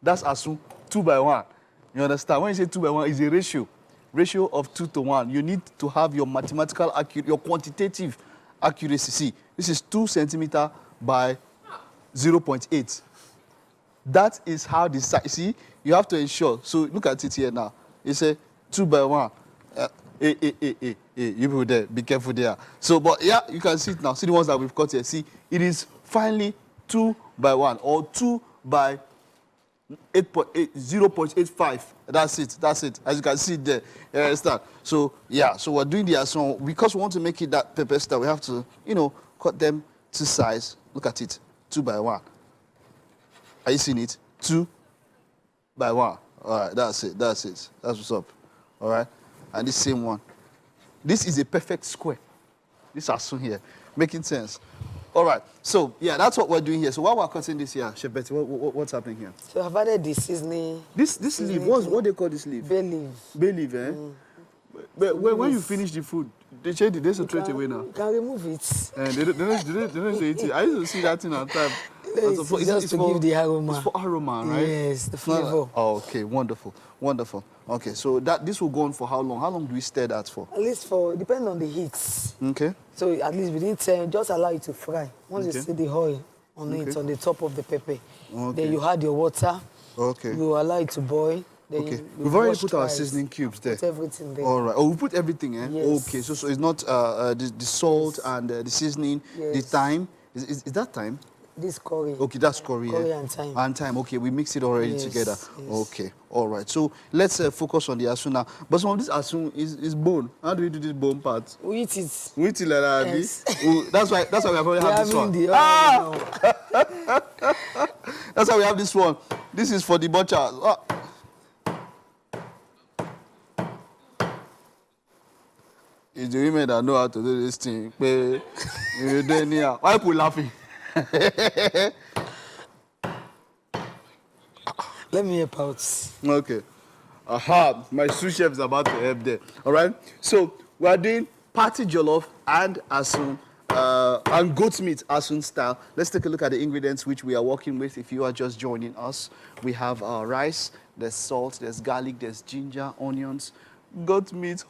That's asun, 2 by 1. You understand? When you say 2 by 1, it's a ratio of 2 to 1. You need to have your mathematical accuracy, your quantitative accuracy. See, this is 2 centimeter by 0.8. That is how the size, see, you have to ensure. So look at it here now. It's a 2 by 1. You people there, be careful there. So, but yeah, you can see it now. See the ones that we've got here. See, it is finally 2 by 1 or 2 by 0.85. That's it. That's it. As you can see there. You understand? So yeah. So we're doing the asun because we want to make it that pepper style. We have to, cut them to size. Look at it. 2 by 1. Are you seeing it? 2 by 1. All right. That's it. That's it. That's what's up. All right. And this same one. This is a perfect square. This asun here, making sense. All right. So yeah, that's what we're doing here. So while we're cutting this here, Chef Betty, what's happening here? So I've added the seasoning. This leaf. What do they call this leaf? Bay leaf. Bay leaf, eh? But when you finish the food, they say they throw it away now. You can remove it. And they don't say it. I used to see that thing on time. It's just to give the aroma. It's for aroma, right? Yes, the flavor. Oh, okay, wonderful, wonderful. Okay, so this will go on for how long? How long do we stir that for? At least depending on the heat. Okay. So at least within 10, just allow it to fry. Once you see the oil on it, on the top of the pepper, then you add your water. Okay. You allow it to boil. Then we've already put our seasoning cubes there. Put everything there. All right. Oh, we put everything, eh? Yes. Okay, so it's not the salt and the seasoning, the thyme. Is that thyme? This curry. Okay, that's curry. Curry and thyme. And thyme. Okay, we mix it already together. Yes. Okay, all right. So let's focus on the asun now. But some of this asun is bone. How do we do this bone part? We eat it. We eat it like that. Yes. That's why we probably have this one. That's why we have this one. This is for the butchers. It's the women that know how to do this thing. Why people laughing? Let me help out. Okay. Aha, my sous chef is about to help there. All right. So we are doing party jollof and asun and goat meat asun style. Let's take a look at the ingredients which we are working with. If you are just joining us, we have our rice. There's salt. There's garlic. There's ginger, onions, goat meat.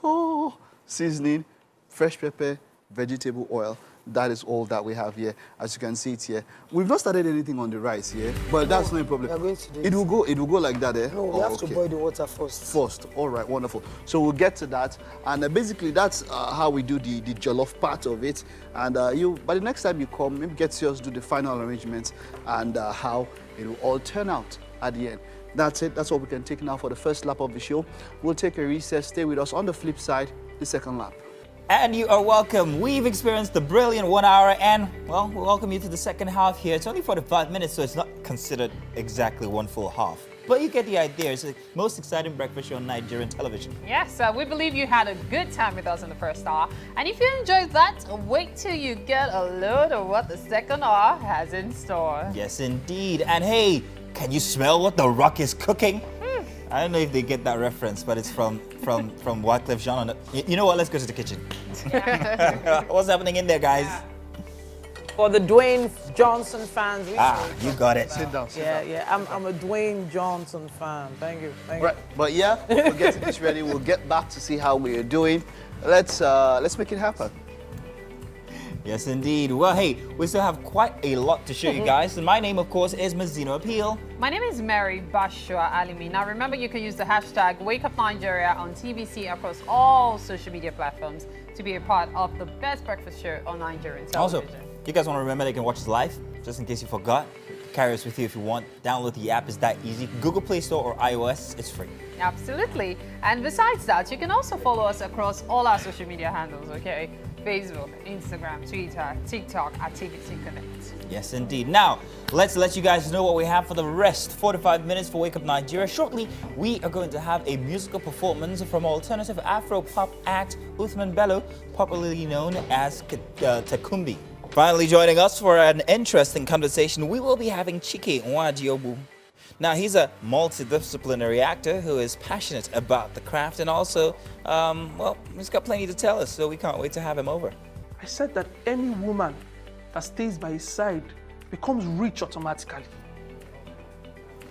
Seasoning, fresh pepper, vegetable oil. That is all that we have here. As you can see it here. We've not started anything on the rice here, but that's no problem. We are going to do it will go like that, eh? No, we have to boil the water first. First, all right, wonderful. So we'll get to that, and basically that's how we do the jollof part of it. And by the next time you come, maybe get to us do the final arrangements and how it will all turn out at the end. That's it. That's what we can take now for the first lap of the show. We'll take a recess. Stay with us on the flip side, the second lap. And you are welcome. We've experienced the brilliant 1 hour, and, well, we welcome you to the second half here. It's only 45 minutes, so it's not considered exactly one full half. But you get the idea. It's the most exciting breakfast show on Nigerian television. Yes, we believe you had a good time with us in the first hour. And if you enjoyed that, wait till you get a load of what the second hour has in store. Yes, indeed. And hey, can you smell what The Rock is cooking? I don't know if they get that reference, but it's from Wyclef Jean. You know what? Let's go to the kitchen. What's happening in there, guys? For the Dwayne Johnson fans. You got it. Sit down. Yeah. I'm a Dwayne Johnson fan. Thank you. Right, but yeah, we'll get this ready. We'll get back to see how we're doing. Let's make it happen. Yes, indeed. Well, hey, we still have quite a lot to show you guys. And my name, of course, is Mazino Appeal. My name is Mary Bashua Alimi. Now, remember, you can use the hashtag WakeUpNigeria on TVC across all social media platforms to be a part of the best breakfast show on Nigerian television. Also, you guys want to remember they can watch us live, just in case you forgot. Carry us with you if you want. Download the app. It's that easy. Google Play Store or iOS. It's free. Absolutely. And besides that, you can also follow us across all our social media handles, okay? Facebook, Instagram, Twitter, TikTok at TVC Connect. Yes, indeed. Now, let's let you guys know what we have for the rest. 45 minutes for Wake Up Nigeria. Shortly, we are going to have a musical performance from alternative Afro-pop act Uthman Bello, popularly known as Takumbi. Finally joining us for an interesting conversation, we will be having Chike Nwadiobu. Now, he's a multidisciplinary actor who is passionate about the craft and also, well, he's got plenty to tell us, so we can't wait to have him over. I said that any woman that stays by his side becomes rich automatically.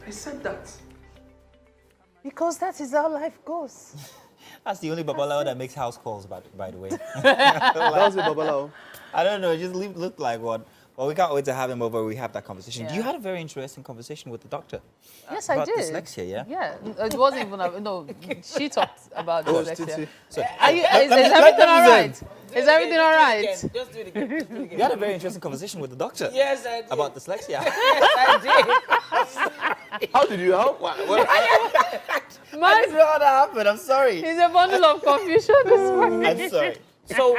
I said that. Because that is how life goes. That's the only Babalao that makes house calls, by the way. That was a Babalao. I don't know, it just looked like one. Well, we can't wait to have him over. We have that conversation. Yeah. You had a very interesting conversation with the doctor. Yes, I about did. dyslexia, yeah? Yeah, it wasn't even no. She talked about Oh, it's dyslexia. Titi. So, Is everything all right? Is everything all right? Just do it again. Just do it again. you had a very interesting conversation with the doctor. Yes, I did. About dyslexia. Yes, I did. How did you? How? Man, What happened? I'm sorry. it's a bundle of confusion this morning. I'm sorry. So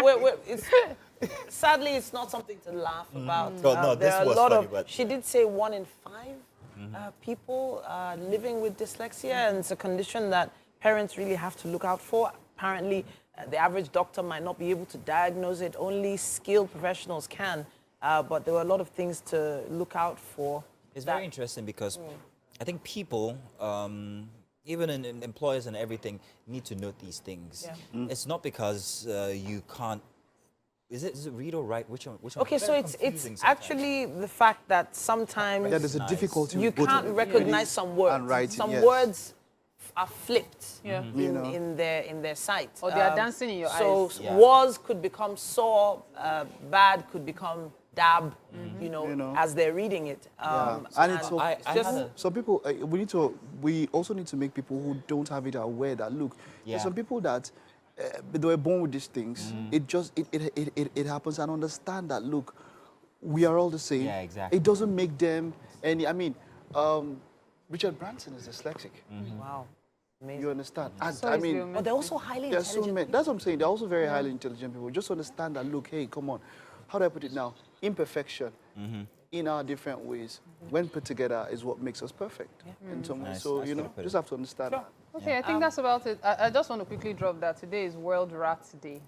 sadly, it's not something to laugh about. Well, no, there this are a was lot funny, of. but- She did say 1 in 5 people living with dyslexia, and it's a condition that parents really have to look out for. Apparently, the average doctor might not be able to diagnose it. Only skilled professionals can. But there were a lot of things to look out for. It's very interesting because I think people, even in employers and everything, need to note these things. Yeah. It's not because you can't. Is it read or write? Which one? Okay, so it's actually the fact that sometimes There's a difficulty you with both can't recognize some words. and writing, Some yes. words are flipped You know. in their sight. Or they are dancing in your so eyes. Yeah. was could become saw, bad could become dab, You know. as they're reading it. And it's so, I just had a- so people, we also need to make people who don't have it aware that, look, Yeah. there's some people that they were born with these things. It happens, and understand that, look, we are all the same. Yeah, exactly. It doesn't make them any, Richard Branson is dyslexic. wow, amazing. You understand? And, So I is mean, Leo But they're also highly there's so intelligent. many. That's what I'm saying. They're also very highly intelligent people. Just understand that, look, hey, come on. How do I put it now? Imperfection in our different ways, when put together, is what makes us perfect in some way. Nice. So, Nice you way know, to put just it. have to understand that. Okay, I think that's about it. I just want to quickly drop that today is World Rat Day.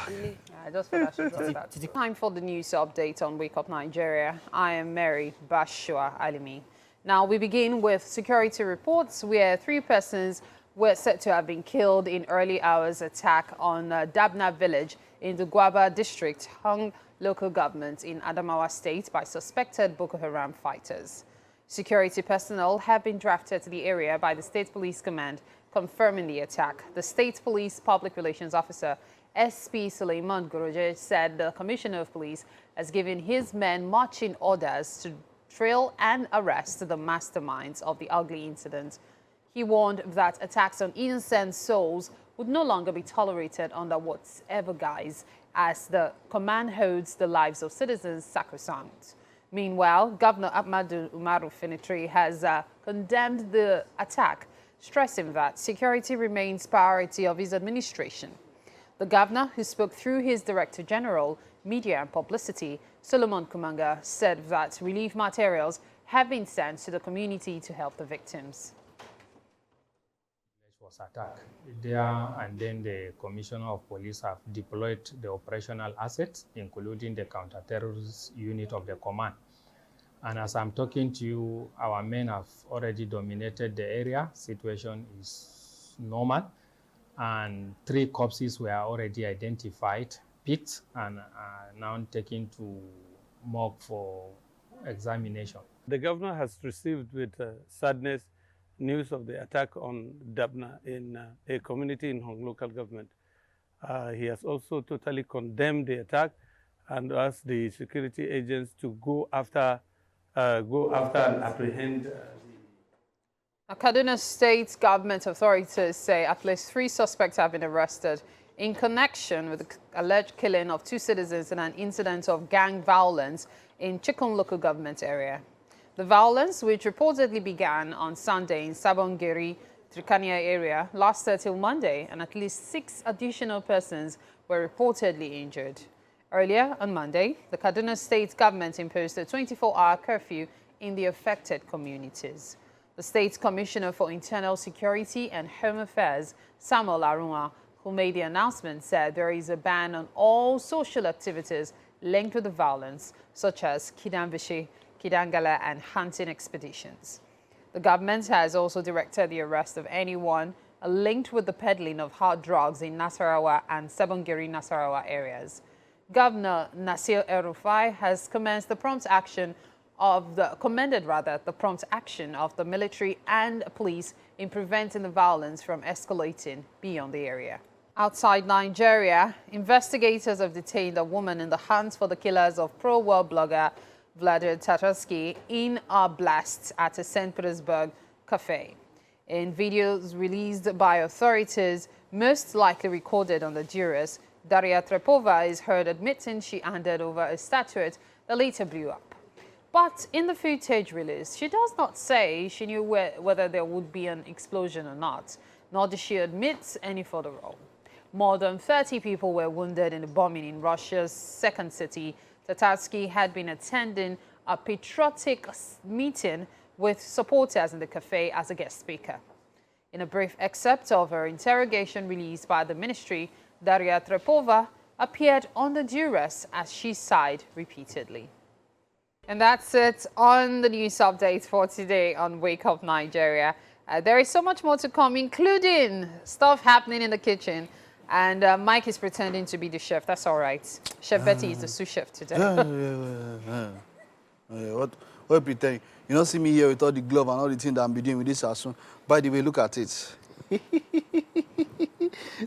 Really? I just feel I should drop that. Time for the news update on Wake Up Nigeria. I am Mary Bashua Alimi. Now we begin with security reports where 3 persons were said to have been killed in early hours attack on Dabna village in the Gwaba district, Hung local government in Adamawa state by suspected Boko Haram fighters. Security personnel have been drafted to the area by the State Police Command, confirming the attack. The State Police Public Relations Officer, SP Suleiman Goroje, said the Commissioner of Police has given his men marching orders to trail and arrest the masterminds of the ugly incident. He warned that attacks on innocent souls would no longer be tolerated under whatever guise, as the command holds the lives of citizens sacrosanct. Meanwhile, Governor Ahmadu Umaru Finitri has condemned the attack, stressing that security remains priority of his administration. The governor, who spoke through his Director General, Media and Publicity, Solomon Kumanga, said that relief materials have been sent to the community to help the victims. Was attacked there, and then the Commissioner of Police have deployed the operational assets, including the counter-terrorist unit of the command. And as I'm talking to you, our men have already dominated the area. Situation is normal, and 3 corpses were already identified, picked, and are now taken to morgue for examination. The governor has received with sadness news of the attack on Dabna in a community in Hong local government. He has also totally condemned the attack and asked the security agents to go after and apprehend. Kaduna State government authorities say at least 3 suspects have been arrested in connection with the alleged killing of 2 citizens in an incident of gang violence in Chikun local government area. The violence, which reportedly began on Sunday in Sabongeri, Trikania area, lasted till Monday, and at least 6 additional persons were reportedly injured. Earlier on Monday, the Kaduna State government imposed a 24-hour curfew in the affected communities. The State Commissioner for Internal Security and Home Affairs, Samuel Arunwa, who made the announcement, said there is a ban on all social activities linked with the violence, such as Kidambishi, Kidangala, and hunting expeditions. The government has also directed the arrest of anyone linked with the peddling of hard drugs in Nasarawa and Sabongeri Nasarawa areas. Governor Nasir El-Rufai has commended the prompt action of the military and police in preventing the violence from escalating beyond the area. Outside Nigeria, investigators have detained a woman in the hunt for the killers of pro-war blogger Vladimir Tatarsky in a blast at a St. Petersburg cafe. In videos released by authorities, most likely recorded on the duress, Daria Trepova is heard admitting she handed over a statuette that later blew up. But in the footage released, she does not say she knew whether there would be an explosion or not, nor does she admit any further role. More than 30 people were wounded in the bombing in Russia's second city. Tatarsky had been attending a patriotic meeting with supporters in the cafe as a guest speaker. In a brief excerpt of her interrogation released by the ministry, Daria Trepova appeared on the duress as she sighed repeatedly. And that's it on the news update for today on Wake Up Nigeria. There is so much more to come, including stuff happening in the kitchen. And Mike is pretending to be the chef. That's all right. Chef Betty is the sous chef today. What pretending? You don't see me here with all the glove and all the things that I'm doing with this asun. By the way, look at it.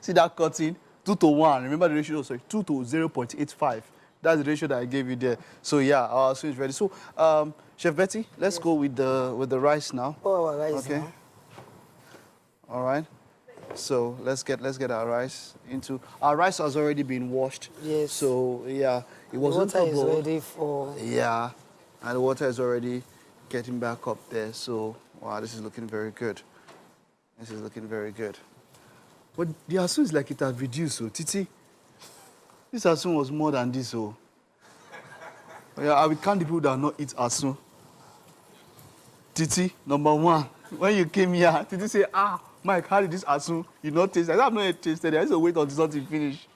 See that cutting? 2 to 1. Remember the ratio? Sorry, 2 to 0.85. That's the ratio that I gave you there. So yeah, our asun is ready. So, Chef Betty, let's go with the rice now. Oh, our rice. Okay. Now. All right. So let's get our rice into. Our rice has already been washed. Yes. So yeah, it wasn't. The water is ready for. Yeah, and the water is already getting back up there. So wow, this is looking very good. This is looking very good. But the asun is like it has reduced. So Titi, this asun was more than this. So yeah, I will count the people that not eat asun. Titi, number 1. When you came here, Titi say, Mike, how did this asun? You not taste it? I said, I've not tasted it. I used to wait until something finish.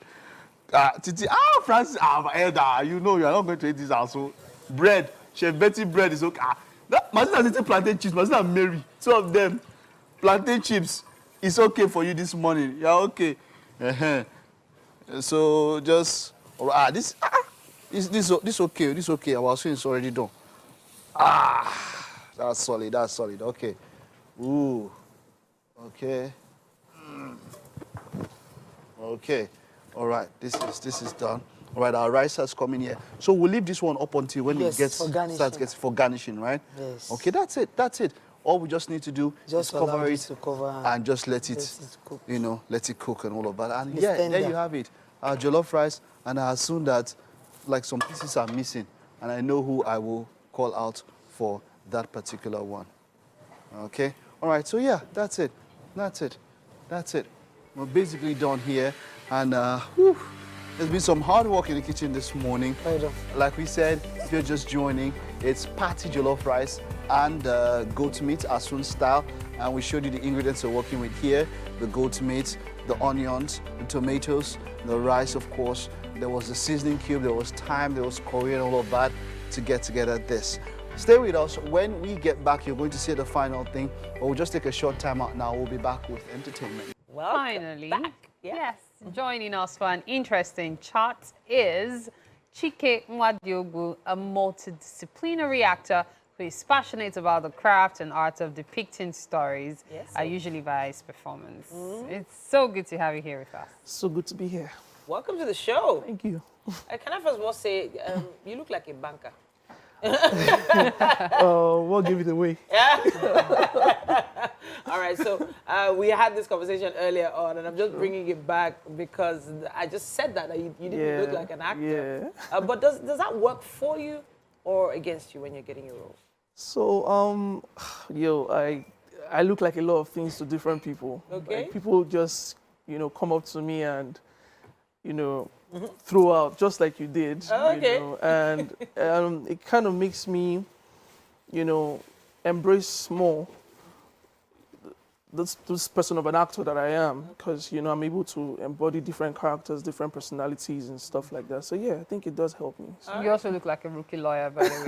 Titi, Francis, my elder, you know you are not going to eat this asun. Bread, Chef Betty bread is okay. My sister has eaten plantain chips. My sister and Mary, 2 of them. Plantain chips is okay for you this morning. Yeah, okay. So just, this okay. This okay. Our asun is already done. That's solid. That's solid. Okay. Ooh. Okay. Okay. All right. This is done. All right. Our rice has come in here. So we'll leave this one up until when it gets starts getting for garnishing, right? Yes. Okay. That's it. That's it. All we just need to do is cover it and just let it cook. You know, let it cook and all of that. And It's yeah, tender. there you have it. Our jollof rice, and I assume that like some pieces are missing, and I know who I will call out for that particular one. Okay. All right. So yeah, that's it. That's it. That's it. We're basically done here, and there's been some hard work in the kitchen this morning. Like we said, if you're just joining, it's party jollof rice and goat meat, asun style, and we showed you the ingredients we're working with here: the goat meat, the onions, the tomatoes, the rice, of course. There was the seasoning cube, there was thyme, there was coriander, all of that to get together this. Stay with us. When we get back, you're going to see the final thing, but we'll just take a short time out now. We'll be back with entertainment. Well, finally, back. Yeah. Yes, joining us for an interesting chat is Chike Nwadiogu, a multidisciplinary actor who is passionate about the craft and art of depicting stories, usually via his performance. It's so good to have you here with us. So good to be here. Welcome to the show. Thank you. Can I first of all say, you look like a banker. What gave it away? Yeah. All right, so we had this conversation earlier on, and I'm just bringing it back because I just said that you didn't look like an actor. Yeah. But does that work for you or against you when you're getting your roles? So, I look like a lot of things to different people. Okay. Like, people just, come up to me and, throw out just like you did. Okay. And it kind of makes me, embrace more this person of an actor that I am, because I'm able to embody different characters, different personalities and stuff like that. So yeah, I think it does help me. So. You also look like a rookie lawyer, by the way.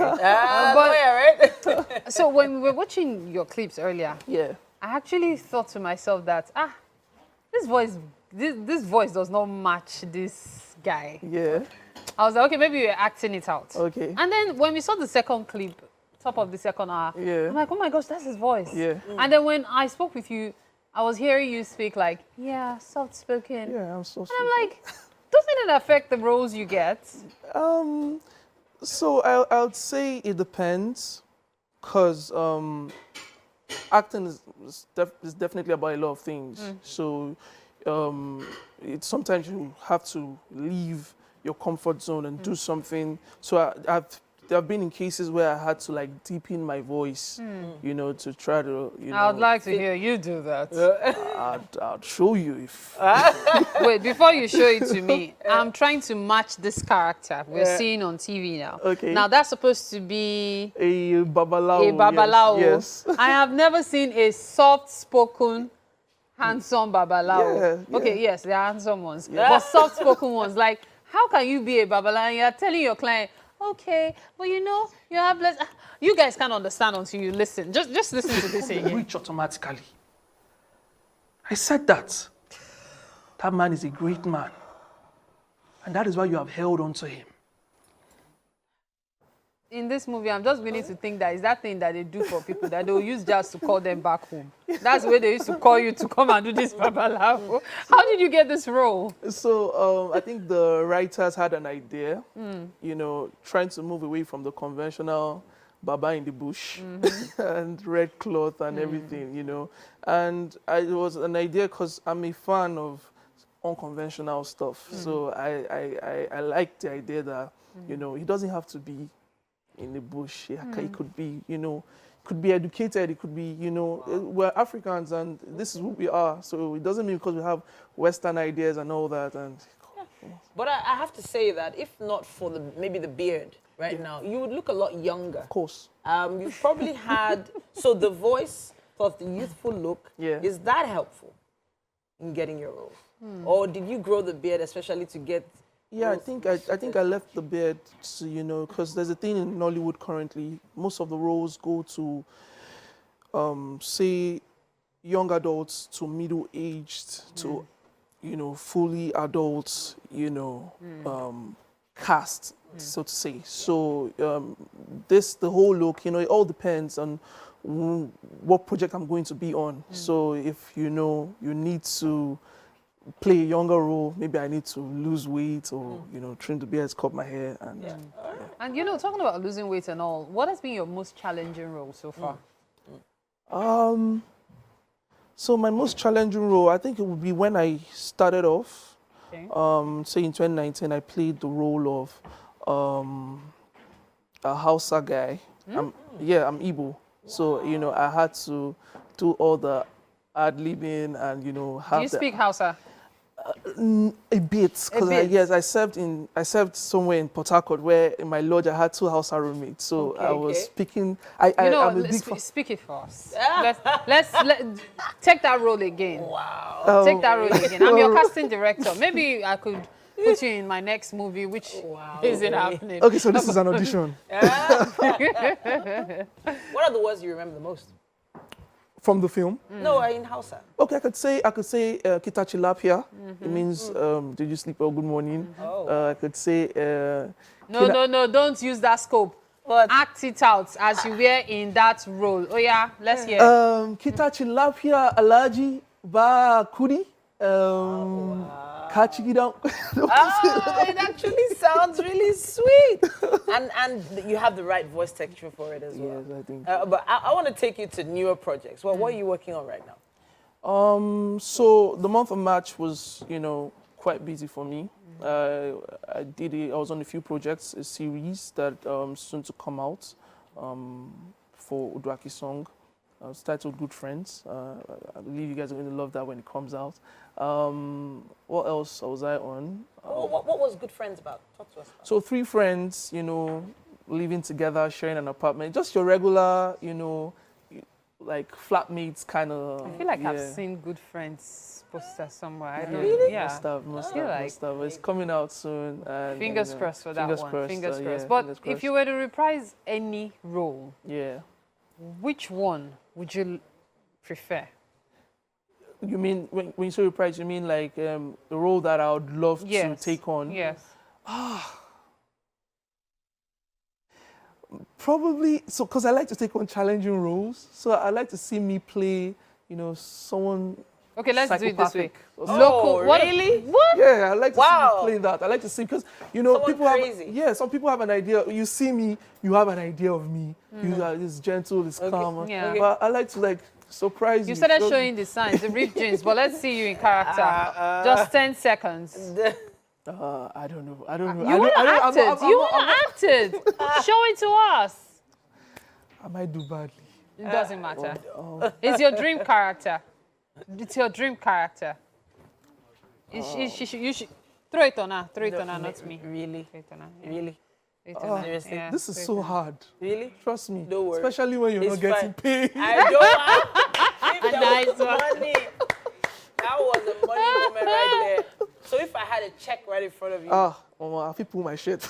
Lawyer, right? So when we were watching your clips earlier, yeah, I actually thought to myself that this voice does not match this guy. Yeah. I was like, okay, maybe you're acting it out. Okay. And then when we saw the second clip, top of the second hour, yeah, I'm like, oh my gosh, that's his voice. Yeah. And then when I spoke with you I was hearing you speak like, yeah, soft-spoken. Yeah, I'm so And I'm like, doesn't it affect the roles you get? So I would say it depends, because acting is definitely about a lot of things. So sometimes you have to leave your comfort zone and do something. So I've been in cases where I had to like deepen my voice, you know, to try to, you know. I would like to hear you do that. I'd show you if. Wait, before you show it to me, I'm trying to match this character we're seeing on TV now. Okay. Now that's supposed to be A babalao. a babalao. Yes. I have never seen a soft-spoken, handsome babalao. Yeah. Okay, yes, they are handsome ones, but soft-spoken ones. Like, how can you be a babalao and you're telling your client, okay, but you know, you have less. You guys can't understand until you listen. Just listen to this again. Reach automatically. I said that. That man is a great man. And that is why you have held on to him. In this movie, I'm just beginning to think that is that thing that they do for people that they'll use just to call them back home. That's the way they used to call you to come and do this babalao. How did you get this role? So I think the writers had an idea, you know, trying to move away from the conventional baba in the bush and red cloth and everything, you know. And it was an idea because I'm a fan of unconventional stuff. So I like the idea that, you know, he doesn't have to be in the bush. It could be, you know, could be educated. It could be, you know, we're Africans and this is who we are. So it doesn't mean because we have Western ideas and all that. And But I have to say that if not for maybe the beard now, you would look a lot younger. of course, You've probably had, so the voice of the youthful look, is that helpful in getting your role? Or did you grow the beard especially to get... yeah, I think I left the beard, to, you know, because there's a thing in Nollywood currently. Most of the roles go to, say, young adults to middle-aged to, you know, fully adults, you know, cast, so to say. So the whole look, you know, it all depends on what project I'm going to be on. So if, you know, you need to play a younger role, maybe I need to lose weight or, you know, trim the beard, cut my hair. And, And you know, talking about losing weight and all, what has been your most challenging role so far? So my most challenging role, I think it would be when I started off. Okay. Say in 2019, I played the role of a Hausa guy. I'm Igbo. So, you know, I had to do all the ad-libbing and, you know, have Do you speak Hausa? a bit, because I served somewhere in Port Harcourt where in my lodge I had 2 Hausa roommates, so I was speaking. I'm a big Speak it for us. Let's take that role again. Wow. Take that role again. I'm your casting director. Maybe I could put you in my next movie, which isn't happening. Okay, so this is an audition. What are the words you remember the most? From the film? No, in Hausa. Okay, I could say Kita Chilapia. It means did you sleep well? Good morning. I could say No, don't use that scope. What? Act it out as you were in that role. Oh yeah, let's hear. Kita Chilapia Alaji Ba Kudi. Kachigidam. It actually sounds really sweet. And you have the right voice texture for it as well. Yes, I think. But I want to take you to newer projects. Well, what are you working on right now? So the month of March was, you know, quite busy for me. I was on a few projects, a series that soon to come out for Uduaki song. It's titled Good Friends. I believe you guys are going to love that when it comes out. What else was I on? What was Good Friends about? Talk to us about. So 3 friends, you know, living together, sharing an apartment. Just your regular, you know, like flatmates kind of. I feel like I've seen Good Friends poster somewhere. I don't Really? Yeah. Must have. It's coming out soon. And, Fingers crossed for that fingers one. crossed, Fingers crossed. yeah, But fingers if crossed. you were to reprise any role, which one would you prefer? You mean, when you say reprise, you mean like the role that I would love to take on? Yes. Probably, so because I like to take on challenging roles. So I like to see me play someone. Okay, let's do it this way. psychopathic or something. Local, what? really? What? Yeah, I like to see Wow. you play that. I like to see because Someone people crazy. have some people have an idea. You see me, you have an idea of me. You are this gentle, this calm. Yeah. But I like to like surprise you. You started Just- showing the signs, the ripped jeans, but let's see you in character. Just 10 seconds. I don't know. I don't know. You want to I'm act not- it. You want to act it. Show it to us. I might do badly. It doesn't matter. It's your dream character. It's your dream character. You should throw it on her. Throw it on her, not me. Really? Throw it on her. Yeah. Really? Throw it on her. Seriously? Yeah, This is throw it so on her. hard. Really? Trust me. Don't worry. Especially when you're It's not getting fine. paid. I don't have Nice one. money. That was a money moment right there. So if I had a check right in front of you. I'll pull my shit.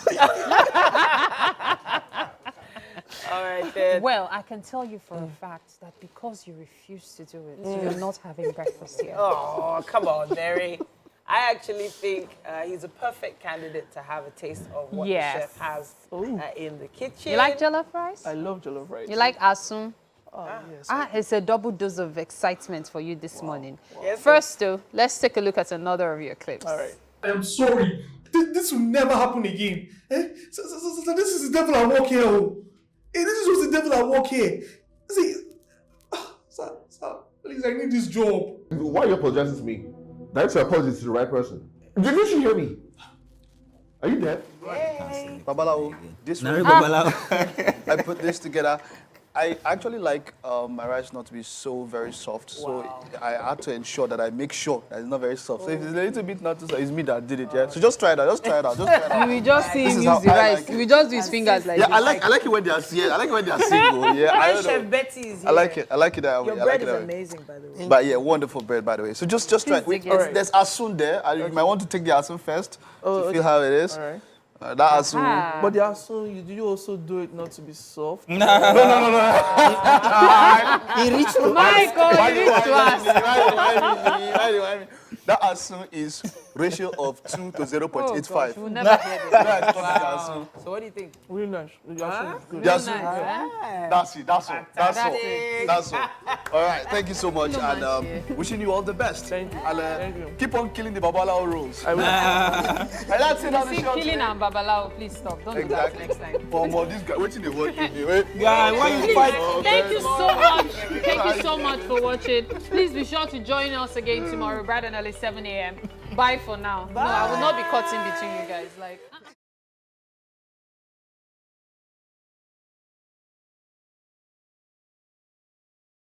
All right, then. Well, I can tell you for a fact that because you refuse to do it, you're not having breakfast here. Oh, come on, Mary. I actually think he's a perfect candidate to have a taste of what Yes. the chef has in the kitchen. You like jollof rice? I love jollof rice. You like asun? Yes. It's a double dose of excitement for you this morning. Yes, First, though, let's take a look at another of your clips. All right. I am sorry. This will never happen again. So this is the devil I walk here. Oh. This is the devil I walk here. See, sir, please, I need this job. Why are you apologizing to me? That's your apology to the right person. Didn't you hear me? Are you deaf? Babalawo, this Nari way, Babalawo. I put this together. I actually like my rice not to be so very soft, so I had to ensure that I make sure that it's not very soft. So if it's a little bit not too soft, it's me that did it, yeah? So just try it out, just try it out, just try it out. You will just see This him is use how the I rice. like it. You will just do his fingers like Yeah, this. I like it when they are single, yeah. I don't Chef know. Betty is here. I like it that way. Your I bread like is it that way. amazing, by the way. But yeah, wonderful bread, by the way. So just try it. Please dig it. There's asun there. You might want to take the asun first to feel how it is. All right. That asun. Ah. But the asun, do you also do it not to be soft? No. He reached to Michael, Why you do need to ask. Why do you mind me? That asun is ratio of 2 to 0.85. You will never hear this. Wow. So what do you think? Real nice. The asun is good. The asun. Nice. That's all. All right, thank you so much, and much, wishing you all the best. Thank you. And Thank you. keep on killing the Babalawo rolls. I will. And that's it on the See, show killing today. and babalao, please stop. Don't do that next time. For more, this guy, waiting the work with me. Wait. Yeah, why you fight? Thank you so much. Thank you so much for watching. Please be sure to join us again tomorrow, bright and early 7 a.m. Bye for now. No, I will not be cutting between you guys. Like.